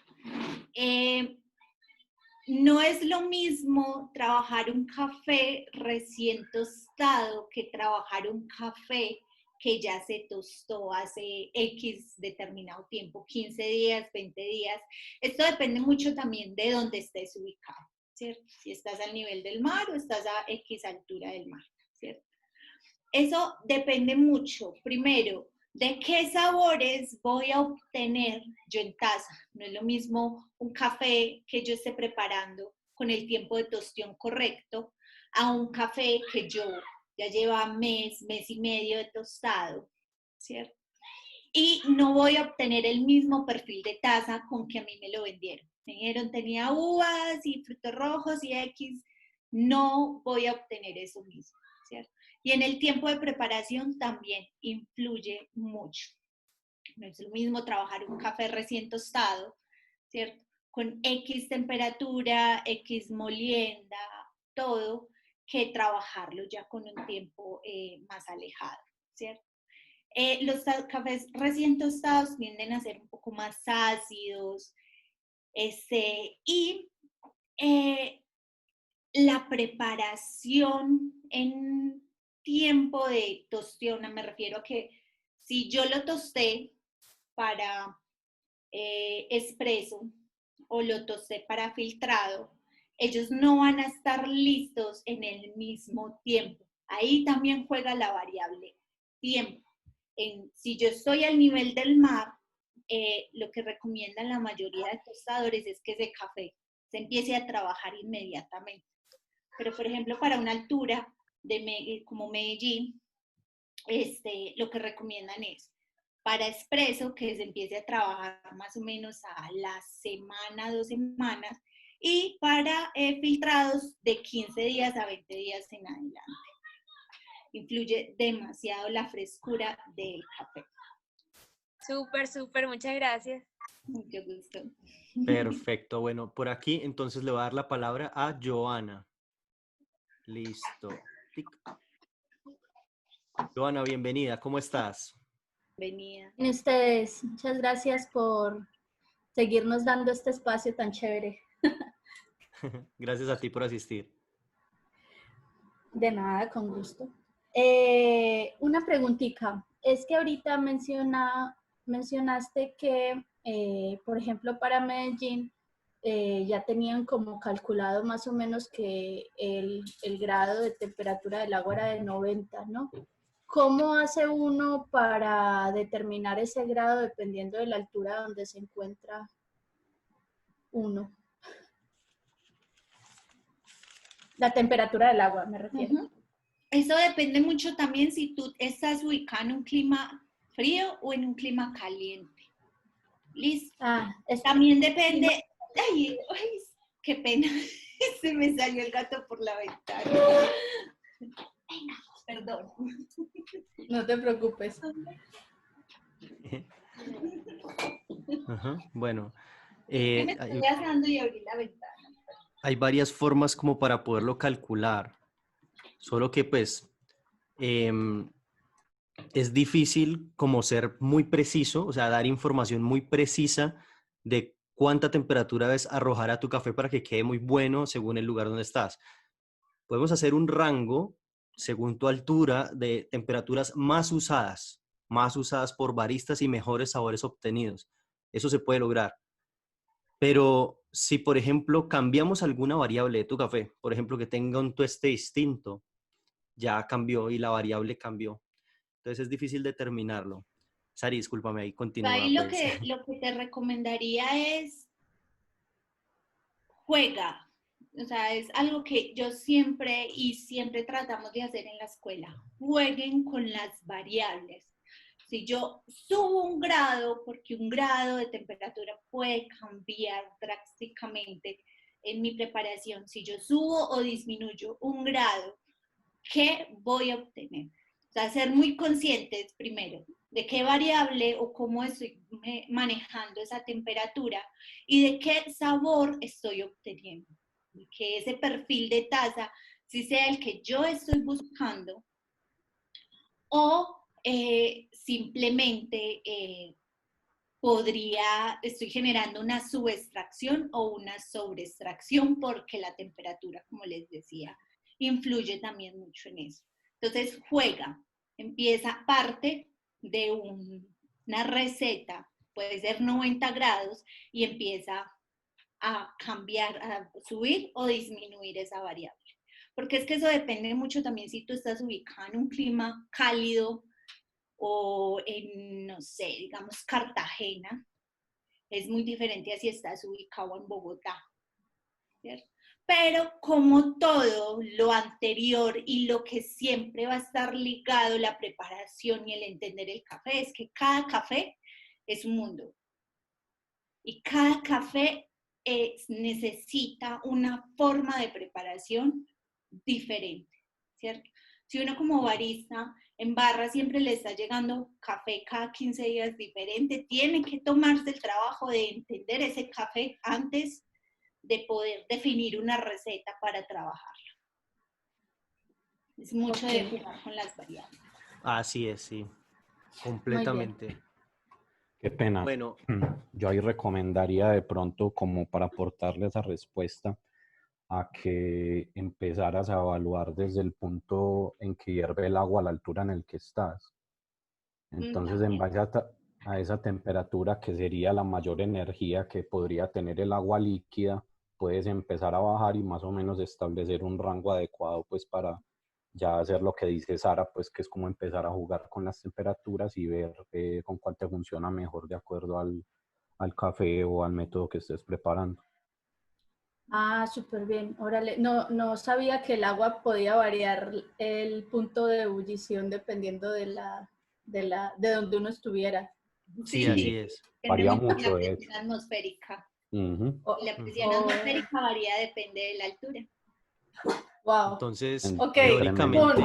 No es lo mismo trabajar un café recién tostado que trabajar un café que ya se tostó hace X determinado tiempo, 15 días, 20 días. Esto depende mucho también de dónde estés ubicado, ¿cierto? Si estás al nivel del mar o estás a X altura del mar, ¿cierto? Eso depende mucho, primero, de qué sabores voy a obtener yo en taza. No es lo mismo un café que yo esté preparando con el tiempo de tostión correcto a un café que yo ya lleva mes y medio de tostado, ¿cierto? Y no voy a obtener el mismo perfil de taza con que a mí me lo vendieron. Me dijeron, tenía uvas y frutos rojos y X, no voy a obtener eso mismo, ¿cierto? Y en el tiempo de preparación también influye mucho. No es lo mismo trabajar un café recién tostado, ¿cierto? Con X temperatura, X molienda, todo, que trabajarlo ya con un tiempo más alejado, ¿cierto? Los cafés recién tostados tienden a ser un poco más ácidos, y la preparación en tiempo de tostión, me refiero a que si yo lo tosté para espresso o lo tosté para filtrado, ellos no van a estar listos en el mismo tiempo. Ahí también juega la variable tiempo. Si yo estoy al nivel del mar, lo que recomiendan la mayoría de tostadores es que ese café se empiece a trabajar inmediatamente. Pero, por ejemplo, para una altura como Medellín, lo que recomiendan es para espresso que se empiece a trabajar más o menos a la semana, 2 semanas, y para filtrados de 15 días a 20 días en adelante. Influye demasiado la frescura del café. Súper, súper, muchas gracias. Mucho gusto. Perfecto. Bueno, por aquí entonces le voy a dar la palabra a Joana. Listo. Tic. Joana, bienvenida. ¿Cómo estás? Bienvenida. Y ustedes, muchas gracias por seguirnos dando este espacio tan chévere. Gracias a ti por asistir. De nada, con gusto. Una preguntita. Es que ahorita mencionaste que, por ejemplo, para Medellín ya tenían como calculado más o menos que el grado de temperatura del agua era de 90, ¿no? ¿Cómo hace uno para determinar ese grado dependiendo de la altura donde se encuentra uno? La temperatura del agua, me refiero. Uh-huh. Eso depende mucho también si tú estás ubicado en un clima frío o en un clima caliente. ¿Listo? También depende... Ay, qué pena. Se me salió el gato por la ventana. Venga, perdón. No te preocupes. Bueno, Me Hay, estoy asando y abrí la ventana. hay varias formas como para poderlo calcular, solo que pues es difícil como ser muy preciso, o sea, dar información muy precisa de cuánta temperatura debes arrojar a tu café para que quede muy bueno según el lugar donde estás. Podemos hacer un rango según tu altura de temperaturas más usadas por baristas y mejores sabores obtenidos. Eso se puede lograr. Pero si, por ejemplo, cambiamos alguna variable de tu café, por ejemplo, que tenga un tueste distinto, ya cambió y la variable cambió. Entonces es difícil determinarlo. Sari, discúlpame, ahí Ahí continúa, pues. lo que te recomendaría es juega. O sea, es algo que yo siempre y siempre tratamos de hacer en la escuela. Jueguen con las variables. Si yo subo un grado, porque un grado de temperatura puede cambiar drásticamente en mi preparación. Si yo subo o disminuyo un grado, ¿qué voy a obtener? O sea, ser muy conscientes primero de qué variable o cómo estoy manejando esa temperatura y de qué sabor estoy obteniendo. Y que ese perfil de taza sí sea el que yo estoy buscando o simplemente estoy generando una subextracción o una sobreextracción porque la temperatura, como les decía, influye también mucho en eso. Entonces juega, empieza parte de una receta, puede ser 90 grados y empieza a cambiar, a subir o disminuir esa variable. Porque es que eso depende mucho también si tú estás ubicado en un clima cálido o en, no sé, digamos Cartagena, es muy diferente a si estás ubicado en Bogotá, ¿cierto? Pero como todo lo anterior y lo que siempre va a estar ligado la preparación y el entender el café es que cada café es un mundo y cada café necesita una forma de preparación diferente, ¿cierto? Si uno como barista en barra siempre le está llegando café cada 15 días diferente, tiene que tomarse el trabajo de entender ese café antes de poder definir una receta para trabajarlo. Es mucho de jugar con las variables. Así es, sí, completamente. Qué pena. Bueno, Yo ahí recomendaría de pronto como para aportarle esa respuesta a que empezaras a evaluar desde el punto en que hierve el agua a la altura en el que estás. Entonces, en base a esa temperatura, que sería la mayor energía que podría tener el agua líquida, puedes empezar a bajar y más o menos establecer un rango adecuado pues para ya hacer lo que dice Sara, pues que es como empezar a jugar con las temperaturas y ver con cuál te funciona mejor de acuerdo al café o al método que estés preparando. Ah, súper bien. Órale, no sabía que el agua podía variar el punto de ebullición dependiendo de donde uno estuviera. sí, así es. Varía Mucho mucho, la de presión hecho. atmosférica. La presión Oh. atmosférica varía, depende de la altura. Wow. Entonces, Ok. Entre Me voló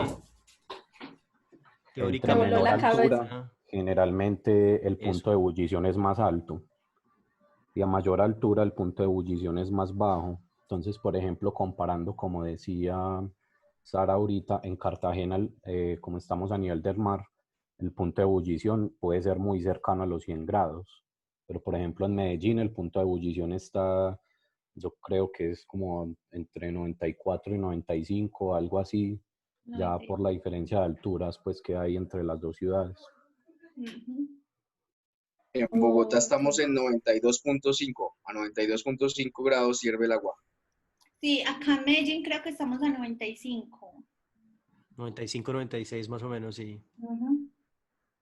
menor la altura, generalmente el punto de ebullición es más alto. Y a mayor altura el punto de ebullición es más bajo. Entonces, por ejemplo, comparando, como decía Sara ahorita, en Cartagena, como estamos a nivel del mar, el punto de ebullición puede ser muy cercano a los 100 grados. Pero, por ejemplo, en Medellín el punto de ebullición está, yo creo que es como entre 94 y 95, algo así, ya por la diferencia de alturas pues, que hay entre las dos ciudades. En Bogotá estamos en 92.5, a 92.5 grados hierve el agua. Sí, acá en Medellín creo que estamos a 95. 95, 96 más o menos, sí.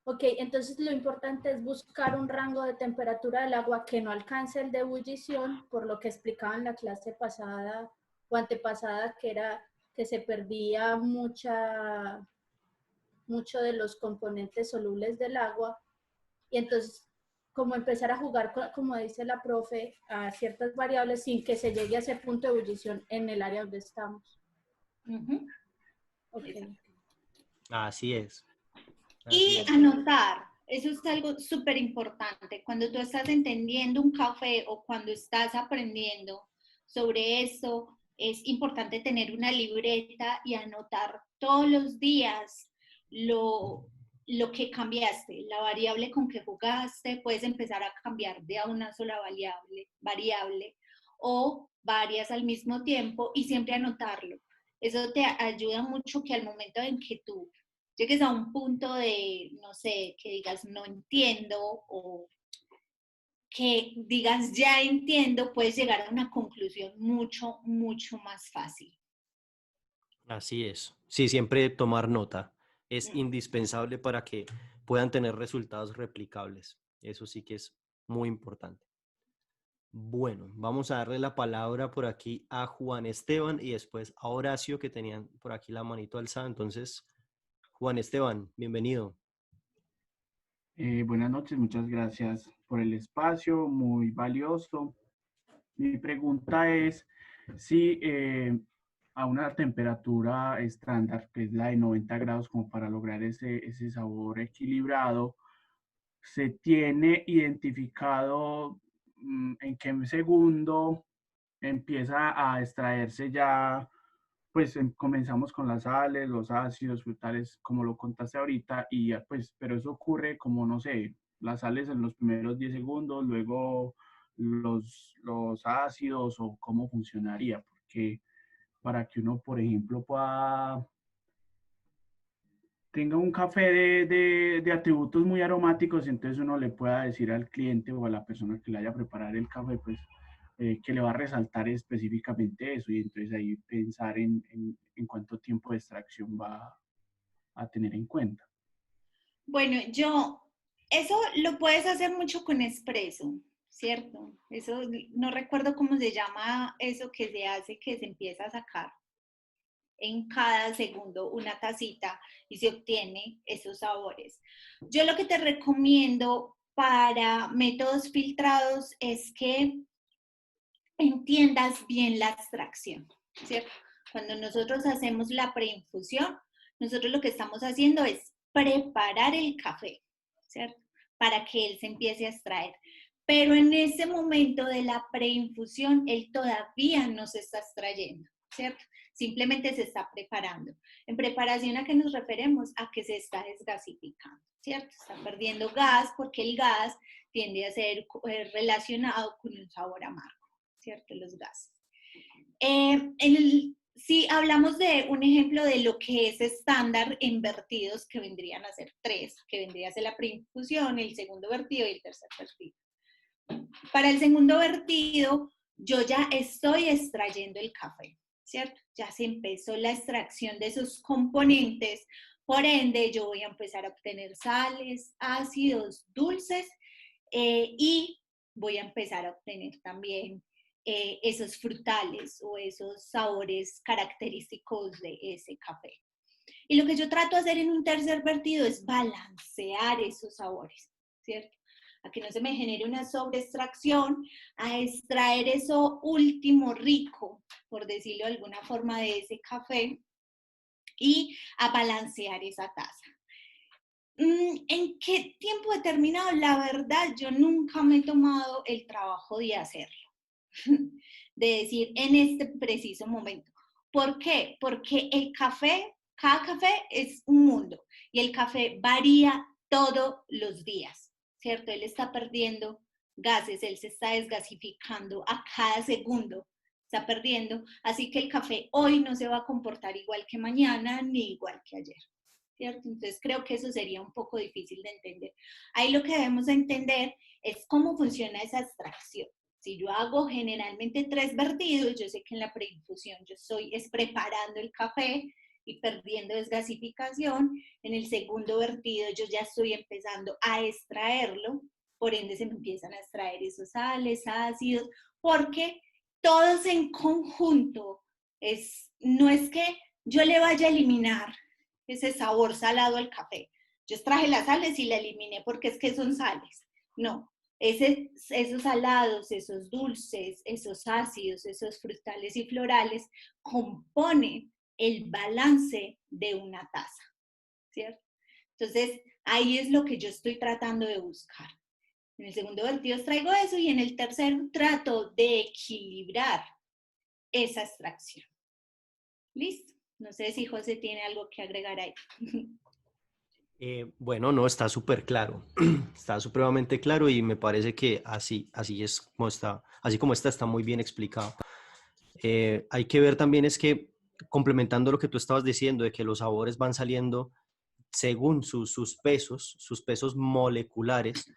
Ok, entonces lo importante es buscar un rango de temperatura del agua que no alcance el de ebullición, por lo que explicaba en la clase pasada o antepasada, que era que se perdía mucho de los componentes solubles del agua. Y entonces, como empezar a jugar, como dice la profe, a ciertas variables sin que se llegue a ese punto de ebullición en el área donde estamos. Okay. Así es. Y anotar, eso es algo súper importante. Cuando tú estás entendiendo un café o cuando estás aprendiendo sobre eso, es importante tener una libreta y anotar todos los días lo que cambiaste, la variable con que jugaste. Puedes empezar a cambiar de a una sola variable o varias al mismo tiempo y siempre anotarlo. Eso te ayuda mucho que al momento en que tú llegues a un punto de, no sé, que digas no entiendo o que digas ya entiendo, puedes llegar a una conclusión mucho, mucho más fácil. Así es. Sí, siempre tomar nota es indispensable para que puedan tener resultados replicables. Eso sí que es muy importante. Bueno, vamos a darle la palabra por aquí a Juan Esteban y después a Horacio, que tenían por aquí la manito alzada. Entonces, Juan Esteban, bienvenido. Buenas noches, muchas gracias por el espacio, muy valioso. Mi pregunta es si a una temperatura estándar, que es la de 90 grados, como para lograr ese sabor equilibrado, ¿se tiene identificado en qué segundo empieza a extraerse ya? Pues comenzamos con las sales, los ácidos frutales, como lo contaste ahorita, y pues, pero eso ocurre como, no sé, las sales en los primeros 10 segundos, luego los ácidos, o cómo funcionaría, porque para que uno, por ejemplo, tenga un café de atributos muy aromáticos, entonces uno le pueda decir al cliente o a la persona que le vaya a preparar el café, pues, que le va a resaltar específicamente eso, y entonces ahí pensar en cuánto tiempo de extracción va a tener en cuenta. Bueno, eso lo puedes hacer mucho con espresso, ¿cierto? Eso, no recuerdo cómo se llama eso que se hace, que se empieza a sacar en cada segundo una tacita y se obtiene esos sabores. Yo lo que te recomiendo para métodos filtrados es que entiendas bien la extracción, ¿cierto? Cuando nosotros hacemos la preinfusión, nosotros lo que estamos haciendo es preparar el café, ¿cierto? Para que él se empiece a extraer. Pero en ese momento de la preinfusión, él todavía no se está extrayendo, ¿cierto? Simplemente se está preparando. En preparación, ¿a qué nos referimos? A que se está desgasificando, ¿cierto? Está perdiendo gas porque el gas tiende a ser relacionado con un sabor amargo, ¿cierto? Los gases. Si hablamos de un ejemplo de lo que es estándar en vertidos, que vendrían a ser 3, que vendría a ser la preinfusión, el segundo vertido y el tercer vertido. Para el segundo vertido, yo ya estoy extrayendo el café, ¿cierto? Ya se empezó la extracción de esos componentes, por ende yo voy a empezar a obtener sales, ácidos, dulces y voy a empezar a obtener también esos frutales o esos sabores característicos de ese café. Y lo que yo trato de hacer en un tercer vertido es balancear esos sabores, ¿cierto? A que no se me genere una sobreextracción, a extraer eso último rico, por decirlo de alguna forma, de ese café y a balancear esa taza. ¿En qué tiempo determinado? La verdad, yo nunca me he tomado el trabajo de hacerlo, de decir en este preciso momento. ¿Por qué? Porque el café, cada café es un mundo y el café varía todos los días, ¿cierto? Él está perdiendo gases, él se está desgasificando a cada segundo, está perdiendo, así que el café hoy no se va a comportar igual que mañana ni igual que ayer, ¿cierto? Entonces creo que eso sería un poco difícil de entender. Ahí lo que debemos de entender es cómo funciona esa extracción. Si yo hago generalmente 3 vertidos, yo sé que en la preinfusión yo estoy preparando el café y perdiendo desgasificación. En el segundo vertido yo ya estoy empezando a extraerlo, por ende se me empiezan a extraer esos sales, ácidos, porque todos en conjunto, no es que yo le vaya a eliminar ese sabor salado al café. Yo extraje las sales y la eliminé porque es que son sales. No, esos salados, esos dulces, esos ácidos, esos frutales y florales componen el balance de una taza, ¿cierto? Entonces, Ahí es lo que yo estoy tratando de buscar. En el segundo vertido traigo eso y en el tercero trato de equilibrar esa extracción. ¿Listo? No sé si José tiene algo que agregar ahí. Bueno, no, está súper claro, está supremamente claro y me parece que así es como está, así como está muy bien explicado. Hay que ver también es que, complementando lo que tú estabas diciendo, de que los sabores van saliendo según sus pesos moleculares,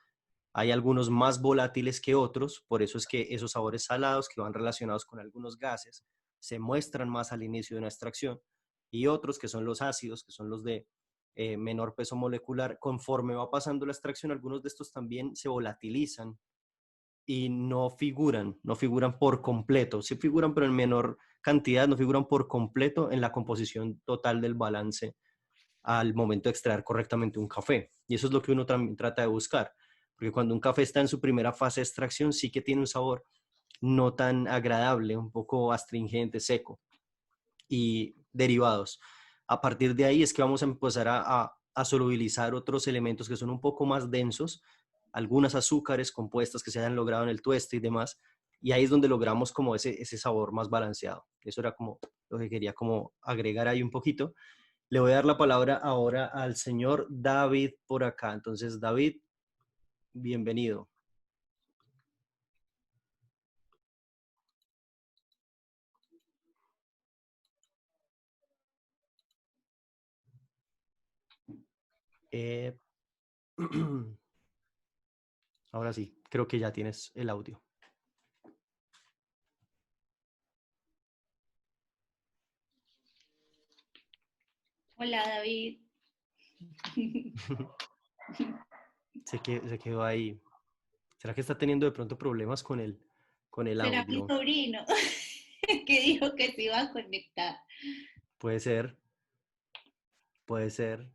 hay algunos más volátiles que otros, por eso es que esos sabores salados que van relacionados con algunos gases se muestran más al inicio de una extracción y otros que son los ácidos, que son los de menor peso molecular, conforme va pasando la extracción, algunos de estos también se volatilizan y no figuran por completo, sí figuran pero en menor cantidad, no figuran por completo en la composición total del balance al momento de extraer correctamente un café. Y eso es lo que uno también trata de buscar, porque cuando un café está en su primera fase de extracción sí que tiene un sabor no tan agradable, un poco astringente, seco y derivados. A partir de ahí es que vamos a empezar a solubilizar otros elementos que son un poco más densos, algunas azúcares compuestas que se hayan logrado en el tueste y demás, y ahí es donde logramos como ese sabor más balanceado. Eso era como lo que quería como agregar ahí un poquito. Le voy a dar la palabra ahora al señor David por acá. Entonces, David, bienvenido. Ahora sí, creo que ya tienes el audio. Hola, David. Se quedó ahí. ¿Será que está teniendo de pronto problemas con el ¿Será mi audio? sobrino que dijo que se iba a conectar? Puede ser. Puede ser.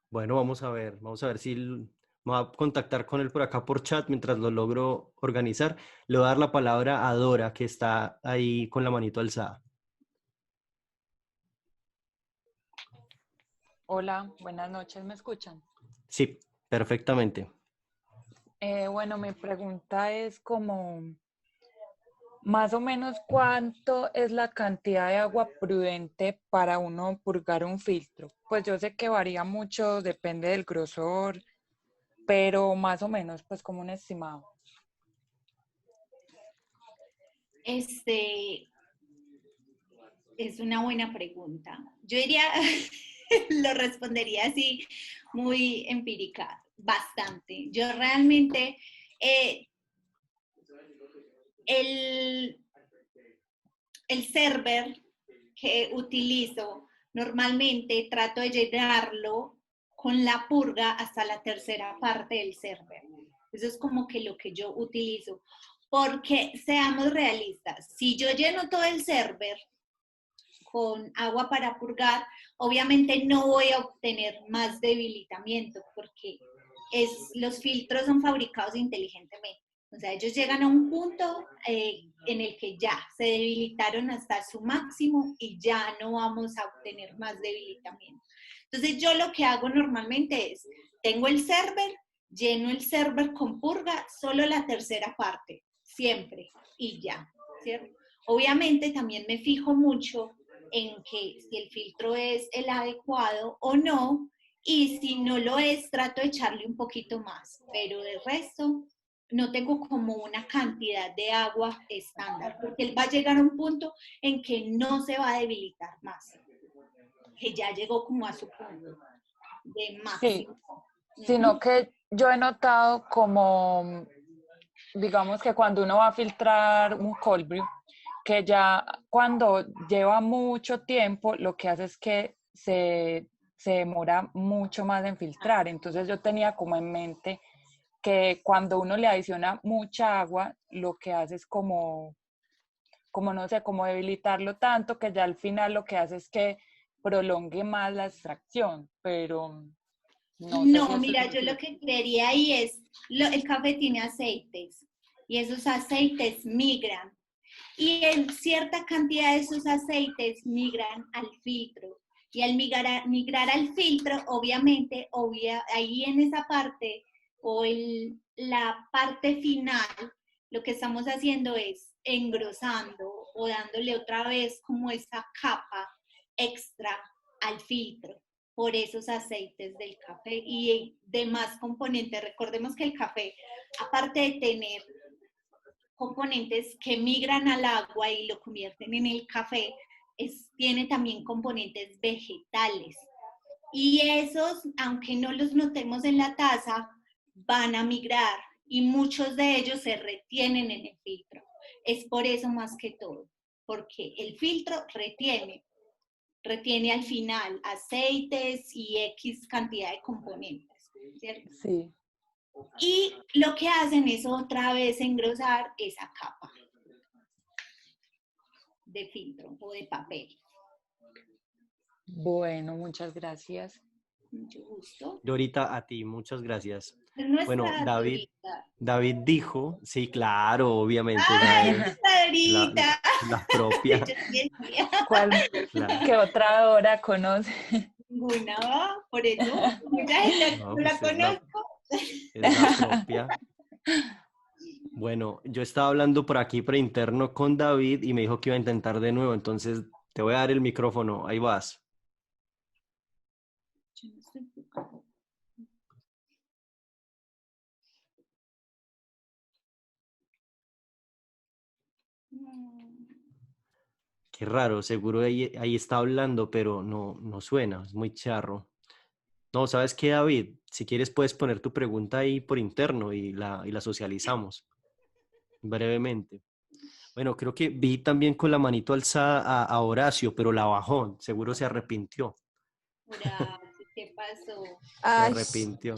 Bueno, vamos a ver si me va a contactar con él por acá por chat mientras lo logro organizar. Le voy a dar la palabra a Dora, que está ahí con la manito alzada. Hola, buenas noches, ¿me escuchan? Sí, perfectamente. Bueno, mi pregunta es como, más o menos, ¿cuánto es la cantidad de agua prudente para uno purgar un filtro? Pues yo sé que varía mucho, depende del grosor, pero más o menos, pues como un estimado. Es una buena pregunta. Yo diría, lo respondería así, muy empírica, bastante. Yo realmente, el server que utilizo, normalmente trato de llenarlo con la purga hasta la tercera parte del server. Eso es como que lo que yo utilizo. Porque seamos realistas, si yo lleno todo el server con agua para purgar, obviamente no voy a obtener más debilitamiento porque los filtros son fabricados inteligentemente. O sea, ellos llegan a un punto en el que ya se debilitaron hasta su máximo y ya no vamos a obtener más debilitamiento. Entonces yo lo que hago normalmente es, tengo el server, lleno el server con purga, solo la tercera parte, siempre, y ya, ¿cierto? Obviamente también me fijo mucho en que si el filtro es el adecuado o no, y si no lo es, trato de echarle un poquito más, pero de resto no tengo como una cantidad de agua estándar, porque él va a llegar a un punto en que no se va a debilitar más, que ya llegó como a su punto de máximo. Sí, sino que yo he notado como, digamos que cuando uno va a filtrar un cold brew, que ya cuando lleva mucho tiempo, lo que hace es que se demora mucho más en filtrar. Entonces yo tenía como en mente que cuando uno le adiciona mucha agua, lo que hace es como no sé, como debilitarlo tanto que ya al final lo que hace es que prolongue más la extracción, pero no sé No, si mira, yo lo que creería ahí es, el café tiene aceites y esos aceites migran y en cierta cantidad de esos aceites migran al filtro Y al migrar al filtro, obviamente, ahí en esa parte o la parte final, lo que estamos haciendo es engrosando o dándole otra vez como esa capa extra al filtro por esos aceites del café y demás componentes. Recordemos que el café, aparte de tener componentes que migran al agua y lo convierten en el café, tiene también componentes vegetales. Y esos, aunque no los notemos en la taza, van a migrar y muchos de ellos se retienen en el filtro. Es por eso más que todo, porque el filtro retiene al final aceites y X cantidad de componentes, ¿cierto? Sí. Y lo que hacen es otra vez engrosar esa capa de filtro o de papel. Bueno, muchas gracias. Mucho gusto. Dorita, a ti, muchas gracias. Es nuestra Bueno, Dorita. David dijo, sí, claro, obviamente. ¡Ay, ¿sabes? nuestra Dorita! La propia. ¿Cuál? Claro. ¿Qué otra hora conoce? Ninguna, por eso mucha gente no la pues conozco. Es la propia. Bueno, yo estaba hablando por aquí preinterno con David y me dijo que iba a intentar de nuevo, entonces te voy a dar el micrófono, ahí vas. Qué raro, seguro ahí está hablando, pero no suena, es muy charro. No, ¿sabes qué, David? Si quieres puedes poner tu pregunta ahí por interno y la socializamos brevemente. Bueno, creo que vi también con la manito alzada a Horacio, pero la bajó, seguro se arrepintió. Horacio, ¿qué pasó? Se arrepintió.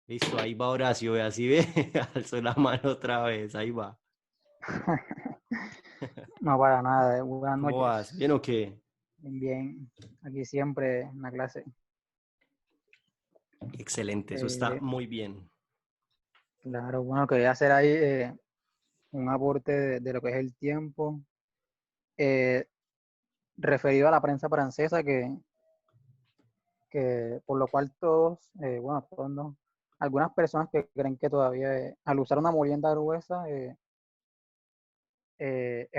Listo, ahí va Horacio, ve así ve, alzó la mano otra vez, ahí va. No, para nada. Buenas ¿Cómo noches. vas? ¿Bien o qué? Bien, aquí siempre en la clase. Excelente, eso está muy bien. Claro, bueno, quería hacer ahí un aporte de lo que es el tiempo referido a la prensa francesa, que por lo cual todos, bueno, todos no, algunas personas que creen que todavía al usar una molienda gruesa es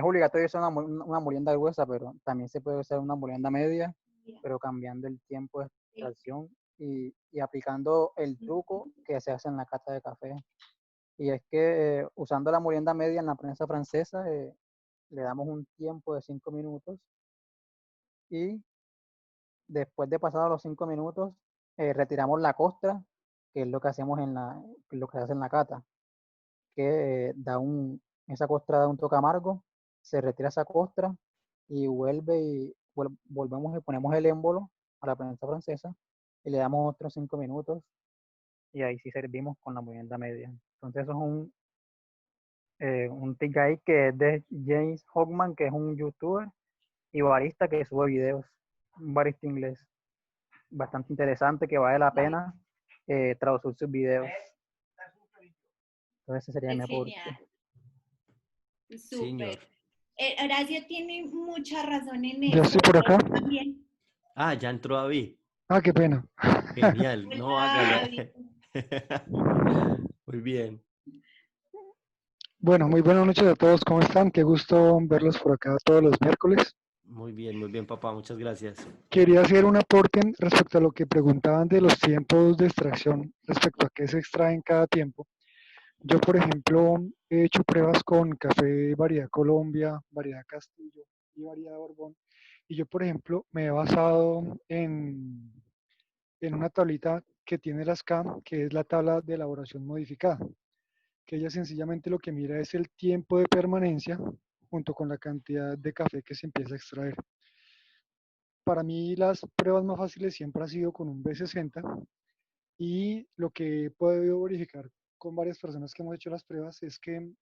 obligatorio usar una molienda gruesa, pero también se puede usar una molienda media, pero cambiando el tiempo de extracción y aplicando el truco que se hace en la cata de café. Y es que usando la molienda media en la prensa francesa, le damos un tiempo de 5 minutos y después de pasados los 5 minutos, retiramos la costra, que es lo que hacemos lo que se hace en la cata, que esa costra da un toque amargo, se retira esa costra y volvemos y ponemos el émbolo a la prensa francesa y le damos otros 5 minutos y ahí sí servimos con la molienda media. Entonces eso es un tic ahí que es de James Hockman, que es un youtuber y barista que sube videos, un barista inglés bastante interesante que vale la pena traducir sus videos. Entonces ese sería mi aporte. Súper. Horacio tiene mucha razón en eso. ¿Ya estoy por acá? También. Ah, ya entró David. Ah, qué pena. Genial, no hágalo. Muy bien. Bueno, muy buenas noches a todos. ¿Cómo están? Qué gusto verlos por acá todos los miércoles. Muy bien, papá. Muchas gracias. Quería hacer un aporte respecto a lo que preguntaban de los tiempos de extracción, respecto a qué se extrae en cada tiempo. Yo, por ejemplo, he hecho pruebas con café variedad Colombia, variedad Castillo y variedad Borbón. Y yo, por ejemplo, me he basado en una tablita que tiene la SCAM, que es la tabla de elaboración modificada, que ella sencillamente lo que mira es el tiempo de permanencia junto con la cantidad de café que se empieza a extraer. Para mí las pruebas más fáciles siempre ha sido con un B60 y lo que he podido verificar con varias personas que hemos hecho las pruebas es que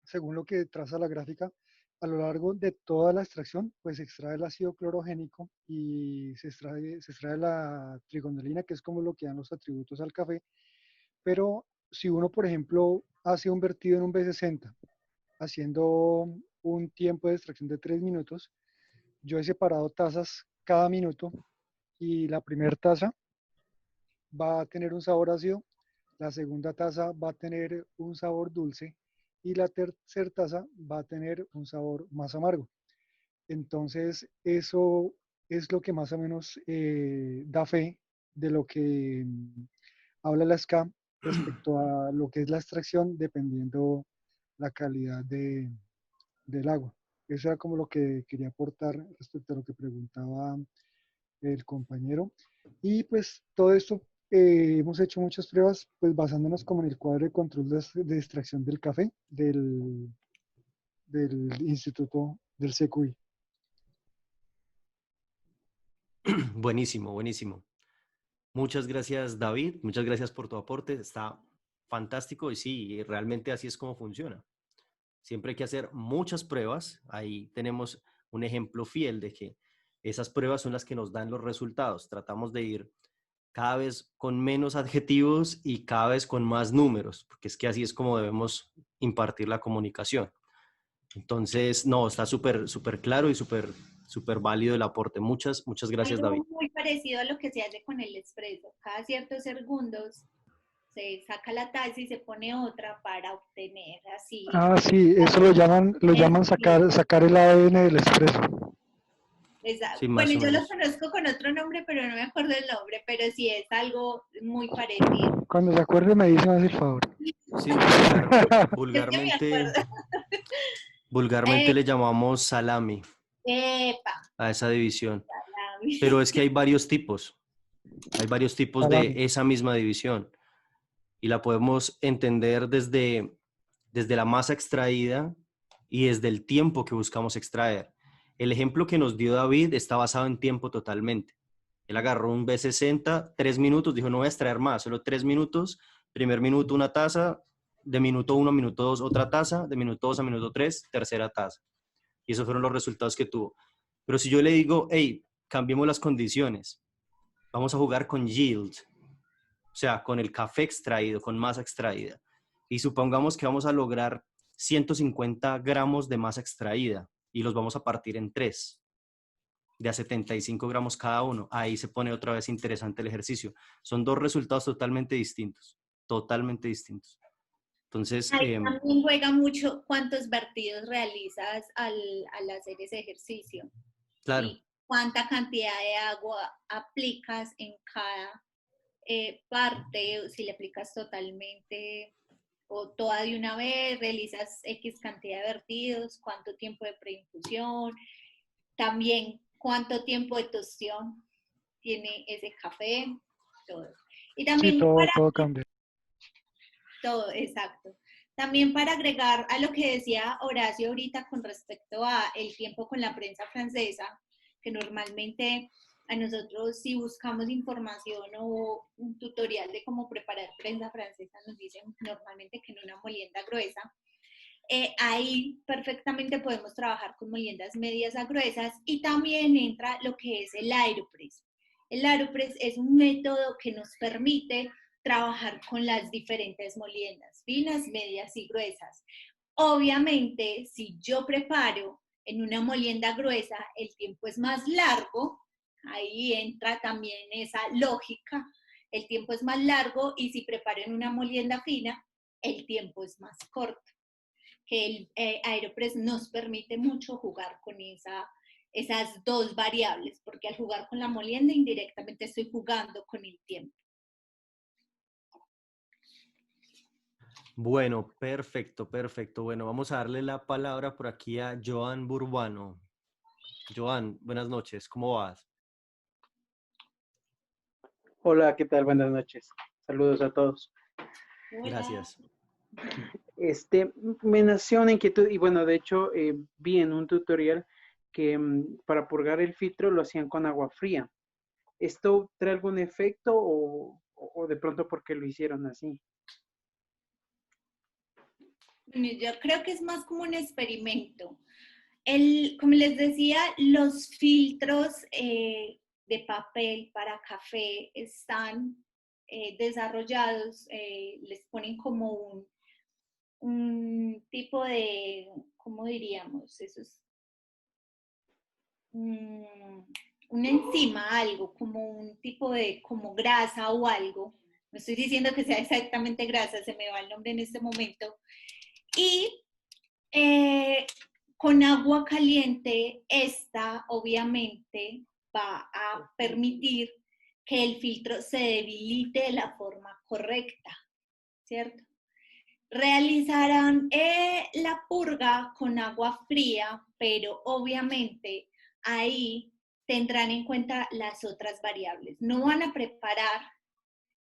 según lo que traza la gráfica, a lo largo de toda la extracción, pues se extrae el ácido clorogénico y se extrae la trigonelina, que es como lo que dan los atributos al café. Pero si uno, por ejemplo, hace un vertido en un B60, haciendo un tiempo de extracción de 3 minutos, yo he separado tazas cada minuto y la primera taza va a tener un sabor ácido, la segunda taza va a tener un sabor dulce y la tercera taza va a tener un sabor más amargo. Entonces, eso es lo que más o menos da fe de lo que habla la SCA respecto a lo que es la extracción, dependiendo la calidad del agua. Eso era como lo que quería aportar respecto a lo que preguntaba el compañero. Y pues todo esto, hemos hecho muchas pruebas, pues basándonos como en el cuadro de control de extracción del café del Instituto del CQI. Buenísimo, buenísimo. Muchas gracias, David. Muchas gracias por tu aporte. Está fantástico y sí, realmente así es como funciona. Siempre hay que hacer muchas pruebas. Ahí tenemos un ejemplo fiel de que esas pruebas son las que nos dan los resultados. Tratamos de ir cada vez con menos adjetivos y cada vez con más números, porque es que así es como debemos impartir la comunicación. Entonces, no, está súper, súper claro y súper, súper válido el aporte. Muchas gracias, David. Algo muy parecido a lo que se hace con el espresso. Cada ciertos segundos se saca la taza y se pone otra para obtener así. Ah, sí, eso lo llaman sacar el ADN del espresso. Sí, bueno, yo lo conozco con otro nombre, pero no me acuerdo el nombre, pero sí es algo muy parecido. Cuando se acuerde me dice más el favor. Sí, vulgarmente le llamamos salami a esa división. Salami. Pero es que hay varios tipos de esa misma división y la podemos entender desde la masa extraída y desde el tiempo que buscamos extraer. El ejemplo que nos dio David está basado en tiempo totalmente. Él agarró un B60, 3 minutos, dijo no voy a extraer más, solo 3 minutos, primer minuto una taza, de minuto 1 a minuto 2 otra taza, de minuto 2 a minuto 3 tercera taza. Y esos fueron los resultados que tuvo. Pero si yo le digo, hey, cambiemos las condiciones, vamos a jugar con yield, o sea, con el café extraído, con masa extraída. Y supongamos que vamos a lograr 150 gramos de masa extraída y los vamos a partir en 3, de a 75 gramos cada uno. Ahí se pone otra vez interesante el ejercicio. Son 2 resultados totalmente distintos, totalmente distintos. Entonces, ahí también juega mucho cuántos vertidos realizas al hacer ese ejercicio. Claro. Y cuánta cantidad de agua aplicas en cada parte, si le aplicas totalmente o toda de una vez, realizas X cantidad de vertidos, cuánto tiempo de preinfusión, también cuánto tiempo de tostión tiene ese café, todo. Y también sí, todo cambia. Todo, exacto. También para agregar a lo que decía Horacio ahorita con respecto a el tiempo con la prensa francesa, que normalmente a nosotros si buscamos información o un tutorial de cómo preparar prensa francesa nos dicen normalmente que en una molienda gruesa. Ahí perfectamente podemos trabajar con moliendas medias a gruesas y también entra lo que es el Aeropress. El Aeropress es un método que nos permite trabajar con las diferentes moliendas, finas, medias y gruesas. Obviamente, si yo preparo en una molienda gruesa, el tiempo es más largo, ahí entra también esa lógica, el tiempo es más largo y si preparo en una molienda fina, el tiempo es más corto. Que el Aeropress nos permite mucho jugar con esas dos variables, porque al jugar con la molienda indirectamente estoy jugando con el tiempo. Bueno, perfecto, perfecto. Bueno, vamos a darle la palabra por aquí a Joan Burbano. Joan, buenas noches, ¿cómo vas? Hola, ¿qué tal? Buenas noches. Saludos a todos. Gracias. Me nació una inquietud y bueno, de hecho vi en un tutorial que para purgar el filtro lo hacían con agua fría. ¿Esto trae algún efecto o de pronto porque lo hicieron así? Bueno, yo creo que es más como un experimento. Como les decía, los filtros de papel para café están desarrollados, les ponen como un tipo de, ¿cómo diríamos? Eso es una enzima, algo, como un tipo de, como grasa o algo. No estoy diciendo que sea exactamente grasa, se me va el nombre en este momento. Y con agua caliente, esta obviamente va a permitir que el filtro se debilite de la forma correcta, ¿cierto? Realizarán la purga con agua fría, pero obviamente ahí tendrán en cuenta las otras variables. No van a preparar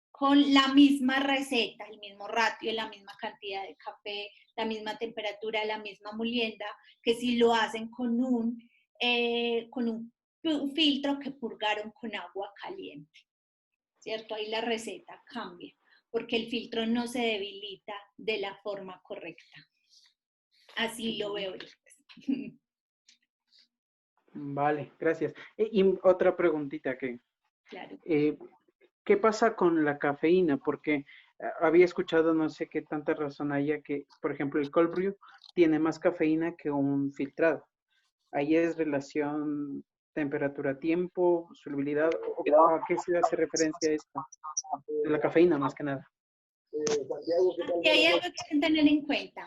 con la misma receta, el mismo ratio, la misma cantidad de café, la misma temperatura, la misma molienda, que si lo hacen con un filtro que purgaron con agua caliente, ¿cierto? Ahí la receta cambia, porque el filtro no se debilita de la forma correcta. Así lo veo yo. Vale, gracias. Y otra preguntita que... Claro. ¿Qué pasa con la cafeína? Porque había escuchado, no sé qué tanta razón haya, que, por ejemplo, el cold brew tiene más cafeína que un filtrado. ¿Ahí es relación temperatura-tiempo, solubilidad? ¿O a qué se hace referencia a esto? De la cafeína, más que nada. Aquí hay algo que tener en cuenta.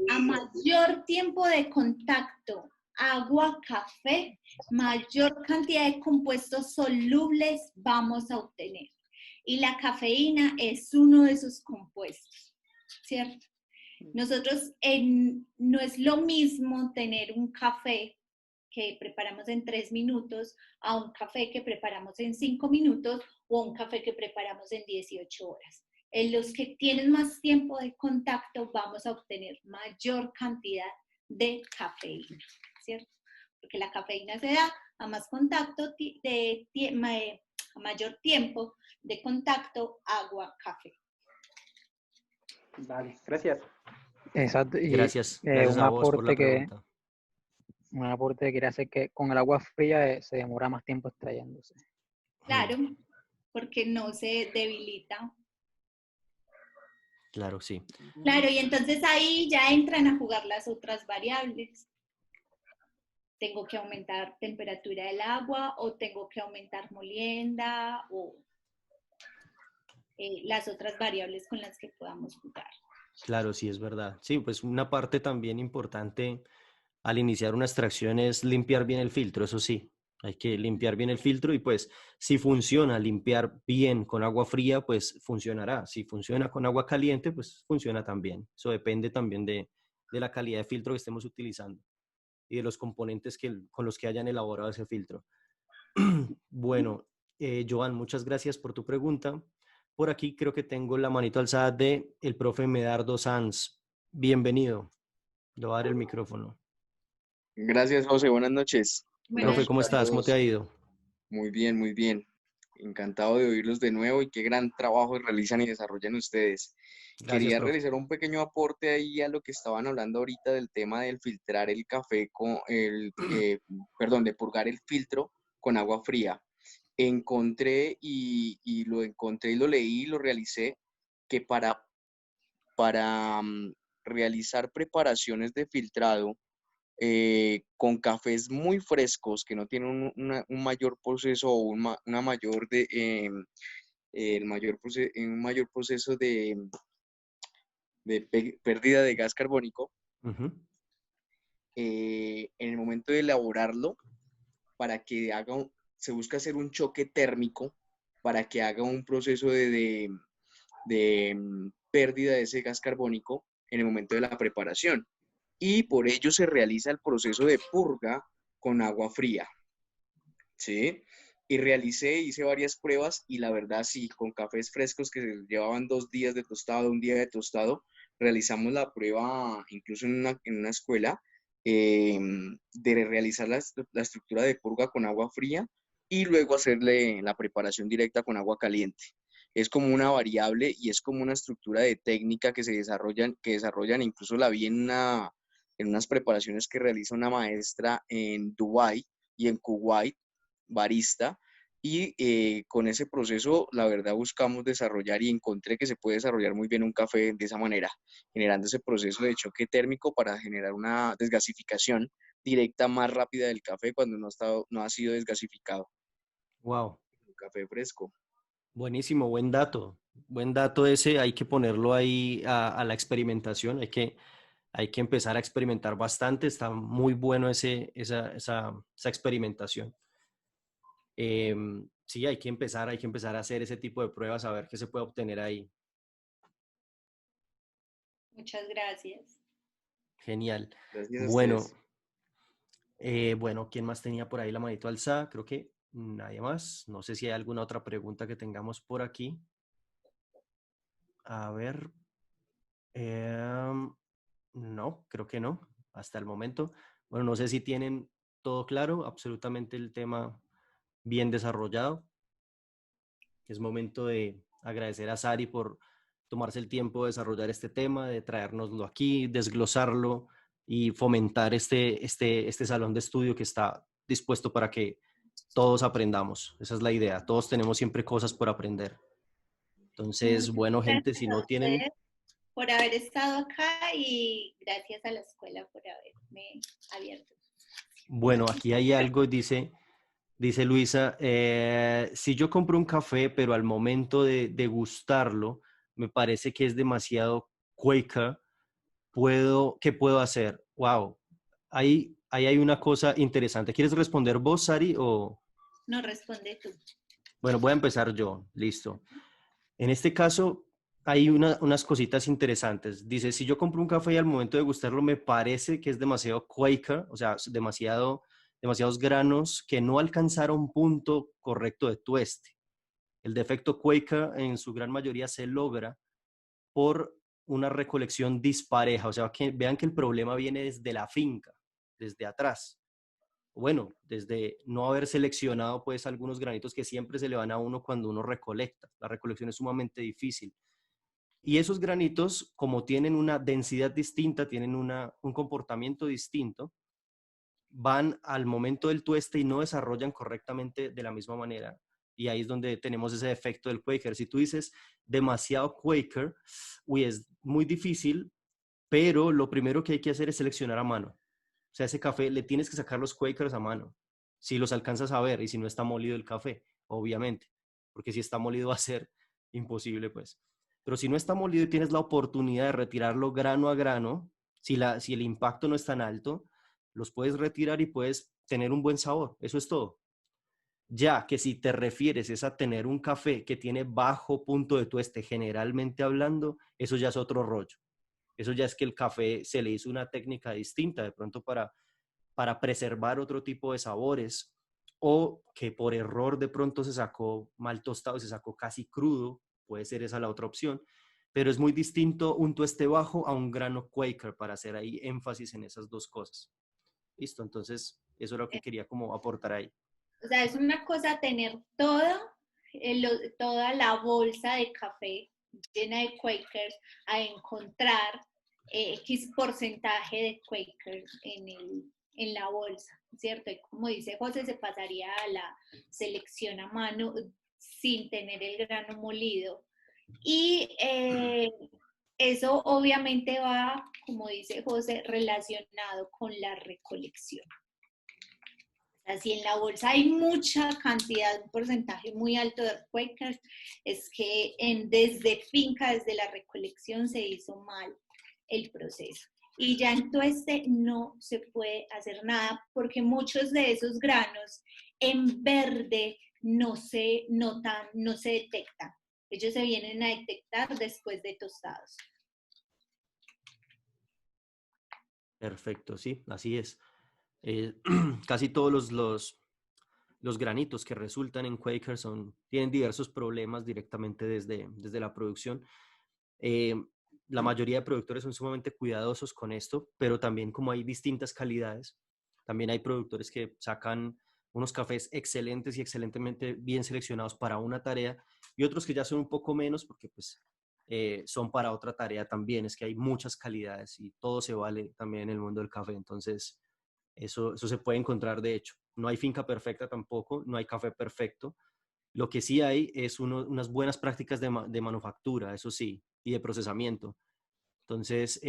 A mayor tiempo de contacto agua-café, mayor cantidad de compuestos solubles vamos a obtener. Y la cafeína es uno de esos compuestos, ¿cierto? Nosotros, no es lo mismo tener un café que preparamos en 3 minutos a un café que preparamos en 5 minutos o un café que preparamos en 18 horas. En los que tienen más tiempo de contacto vamos a obtener mayor cantidad de cafeína, ¿cierto? Porque la cafeína se da a más contacto, a mayor tiempo de contacto agua-café. Vale, gracias. Exacto. Y Gracias a vos por la pregunta. Un aporte que quería hacer que con el agua fría se demora más tiempo extrayéndose. Claro, porque no se debilita. Claro, sí. Claro, y entonces ahí ya entran a jugar las otras variables. Tengo que aumentar temperatura del agua o tengo que aumentar molienda o las otras variables con las que podamos jugar. Claro, sí, es verdad. Sí, pues una parte también importante al iniciar una extracción es limpiar bien el filtro, eso sí. Hay que limpiar bien el filtro y pues si funciona limpiar bien con agua fría, pues funcionará. Si funciona con agua caliente, pues funciona también. Eso depende también de la calidad de filtro que estemos utilizando y de los componentes con los que hayan elaborado ese filtro. Bueno, Joan, muchas gracias por tu pregunta. Por aquí creo que tengo la manito alzada de el profe Medardo Sanz. Bienvenido. Le voy a dar el micrófono. Gracias, José. Buenas noches. Profe, ¿cómo estás? ¿Cómo te ha ido? Muy bien, muy bien. Encantado de oírlos de nuevo y qué gran trabajo realizan y desarrollan ustedes. Gracias, Quería profe. realizar un pequeño aporte ahí a lo que estaban hablando ahorita del tema del filtrar el café con de purgar el filtro con agua fría. Encontré y lo leí y lo realicé que para realizar preparaciones de filtrado con cafés muy frescos que no tienen un mayor proceso o un mayor proceso de pérdida de gas carbónico, en el momento de elaborarlo, para que se busca hacer un choque térmico para que haga un proceso de pérdida de ese gas carbónico en el momento de la preparación. Y por ello se realiza el proceso de purga con agua fría, ¿sí? Y hice varias pruebas y la verdad sí, con cafés frescos que llevaban 2 días de tostado, 1 día de tostado, realizamos la prueba incluso en una escuela de realizar la estructura de purga con agua fría y luego hacerle la preparación directa con agua caliente. Es como una variable y es como una estructura de técnica que desarrollan, incluso la vi en unas preparaciones que realiza una maestra en Dubái y en Kuwait, barista, y con ese proceso, la verdad, buscamos desarrollar y encontré que se puede desarrollar muy bien un café de esa manera, generando ese proceso de choque térmico para generar una desgasificación directa más rápida del café cuando no ha sido desgasificado. Wow. Un café fresco. Buenísimo, buen dato. Buen dato ese, hay que ponerlo ahí a la experimentación, hay que empezar a experimentar bastante, está muy bueno esa experimentación. Sí, hay que empezar a hacer ese tipo de pruebas, a ver qué se puede obtener ahí. Muchas gracias. Genial. Gracias a Bueno, ustedes. bueno, ¿quién más tenía por ahí la manito alzada? Creo que nadie más. No sé si hay alguna otra pregunta que tengamos por aquí. A ver. No, creo que no, hasta el momento. Bueno, no sé si tienen todo claro, absolutamente el tema bien desarrollado. Es momento de agradecer a Sari por tomarse el tiempo de desarrollar este tema, de traérnoslo aquí, desglosarlo y fomentar este salón de estudio que está dispuesto para que todos aprendamos. Esa es la idea. Todos tenemos siempre cosas por aprender. Entonces, Muchas bueno, gente, gracias si a no tienen... ustedes por haber estado acá y gracias a la escuela por haberme abierto. Bueno, aquí hay algo, dice Luisa, si yo compro un café, pero al momento de degustarlo, me parece que es demasiado Quaker, ¿qué puedo hacer? Wow, ahí hay una cosa interesante. ¿Quieres responder vos, Sari? O... No, responde tú. Bueno, voy a empezar yo, listo. En este caso, hay unas cositas interesantes. Dice, si yo compro un café y al momento de gustarlo me parece que es demasiado Quaker, o sea, demasiados granos que no alcanzaron un punto correcto de tueste. El defecto Quaker en su gran mayoría se logra por una recolección dispareja, o sea, que vean que el problema viene desde la finca, desde atrás. Bueno, desde no haber seleccionado pues algunos granitos que siempre se le van a uno cuando uno recolecta. La recolección es sumamente difícil. Y esos granitos, como tienen una densidad distinta, tienen un comportamiento distinto, van al momento del tueste y no desarrollan correctamente de la misma manera. Y ahí es donde tenemos ese efecto del Quaker. Si tú dices demasiado Quaker, es muy difícil, pero lo primero que hay que hacer es seleccionar a mano. O sea, ese café le tienes que sacar los Quakers a mano. Si los alcanzas a ver y si no está molido el café, obviamente. Porque si está molido va a ser imposible, pues. Pero si no está molido y tienes la oportunidad de retirarlo grano a grano, si el impacto no es tan alto, los puedes retirar y puedes tener un buen sabor. Eso es todo. Ya que si te refieres es a tener un café que tiene bajo punto de tueste, generalmente hablando, eso ya es otro rollo. Eso ya es que el café se le hizo una técnica distinta, de pronto para preservar otro tipo de sabores, o que por error de pronto se sacó mal tostado, se sacó casi crudo, puede ser esa la otra opción, pero es muy distinto un tueste bajo a un grano Quaker, para hacer ahí énfasis en esas dos cosas. Listo, entonces eso es lo que quería como aportar ahí. O sea, es una cosa tener toda la bolsa de café llena de Quakers a encontrar X porcentaje de Quakers en la bolsa, ¿cierto? Y como dice José, se pasaría a la selección a mano sin tener el grano molido. Y eso obviamente va, como dice José, relacionado con la recolección. Si en la bolsa hay mucha cantidad, un porcentaje muy alto de Quakers, es que desde finca, desde la recolección, se hizo mal el proceso. Y ya en tueste no se puede hacer nada porque muchos de esos granos en verde no se detectan. Ellos se vienen a detectar después de tostados. Perfecto, sí, así es. Casi todos los granitos que resultan en Quaker tienen diversos problemas directamente desde la producción. La mayoría de productores son sumamente cuidadosos con esto, pero también como hay distintas calidades, también hay productores que sacan unos cafés excelentes y excelentemente bien seleccionados para una tarea y otros que ya son un poco menos porque pues son para otra tarea también. Es que hay muchas calidades y todo se vale también en el mundo del café, entonces eso se puede encontrar de hecho. No hay finca perfecta tampoco, no hay café perfecto. Lo que sí hay es unas buenas prácticas de manufactura, eso sí, y de procesamiento. Entonces,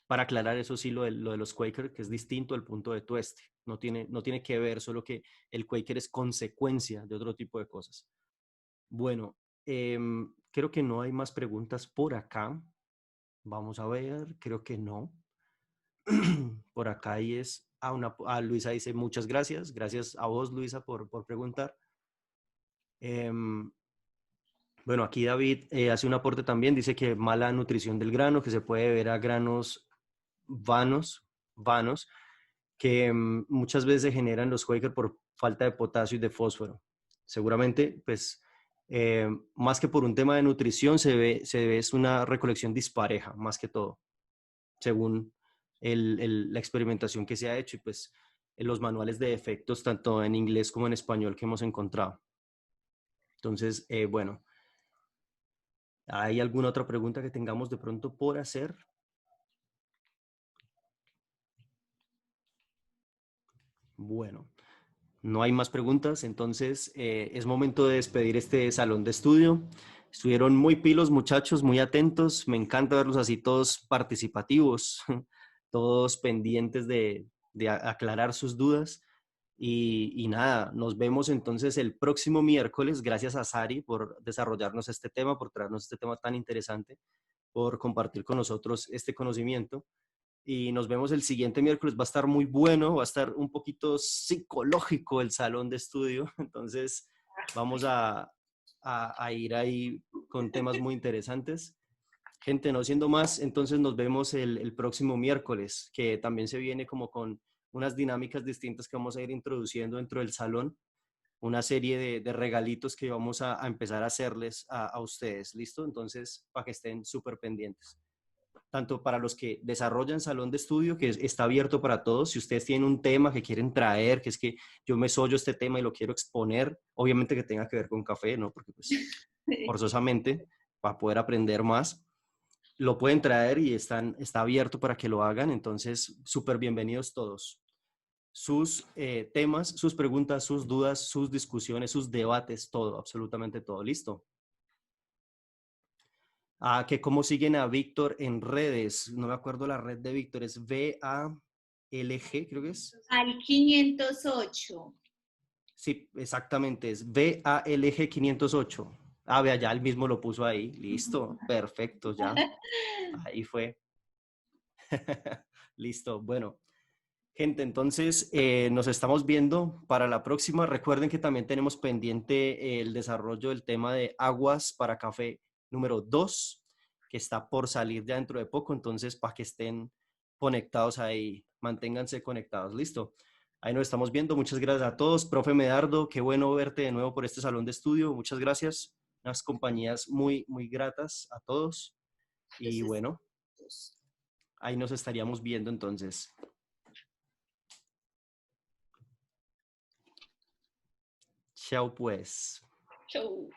Para aclarar eso sí, lo de los Quaker, que es distinto al punto de tueste. No tiene que ver, solo que el Quaker es consecuencia de otro tipo de cosas. Bueno, creo que no hay más preguntas por acá. Vamos a ver, creo que no. Por acá Luisa dice muchas gracias. Gracias a vos, Luisa, por preguntar. Bueno, aquí David hace un aporte también. Dice que mala nutrición del grano, que se puede ver a granos vanos, que muchas veces se generan los Quaker por falta de potasio y de fósforo. Seguramente, pues, más que por un tema de nutrición, se ve es una recolección dispareja, más que todo, según la experimentación que se ha hecho y pues en los manuales de efectos, tanto en inglés como en español, que hemos encontrado. Entonces, bueno, ¿hay alguna otra pregunta que tengamos de pronto por hacer? Bueno, no hay más preguntas, entonces es momento de despedir este salón de estudio. Estuvieron muy pilos, muchachos, muy atentos. Me encanta verlos así todos participativos, todos pendientes de aclarar sus dudas. Y nada, nos vemos entonces el próximo miércoles. Gracias a Sari por desarrollarnos este tema, por traernos este tema tan interesante, por compartir con nosotros este conocimiento. Y nos vemos el siguiente miércoles. Va a estar muy bueno, va a estar un poquito psicológico el salón de estudio. Entonces vamos a ir ahí con temas muy interesantes. Gente, no siendo más, entonces nos vemos el próximo miércoles, que también se viene como con unas dinámicas distintas que vamos a ir introduciendo dentro del salón, una serie de regalitos que vamos a empezar a hacerles a ustedes, ¿listo? Entonces, para que estén súper pendientes. Tanto para los que desarrollan salón de estudio, que está abierto para todos, si ustedes tienen un tema que quieren traer, que es que yo me sollo este tema y lo quiero exponer, obviamente que tenga que ver con café, ¿no? Porque pues forzosamente, para poder aprender más, lo pueden traer y está abierto para que lo hagan. Entonces, súper bienvenidos todos. Sus temas, sus preguntas, sus dudas, sus discusiones, sus debates, todo, absolutamente todo. ¿Listo? Que cómo siguen a Víctor en redes. No me acuerdo la red de Víctor, es VALG, creo que es. Al 508. Sí, exactamente, es VALG 508. Vea, ya él mismo lo puso ahí. Listo, perfecto, ya. Ahí fue. Listo, bueno. Gente, entonces nos estamos viendo para la próxima. Recuerden que también tenemos pendiente el desarrollo del tema de aguas para café número 2, que está por salir ya dentro de poco. Entonces, para que estén conectados ahí, manténganse conectados. Listo. Ahí nos estamos viendo. Muchas gracias a todos. Profe Medardo, qué bueno verte de nuevo por este salón de estudio. Muchas gracias. Unas compañías muy, muy gratas a todos. Y bueno, ahí nos estaríamos viendo entonces. Chao pues. Chau.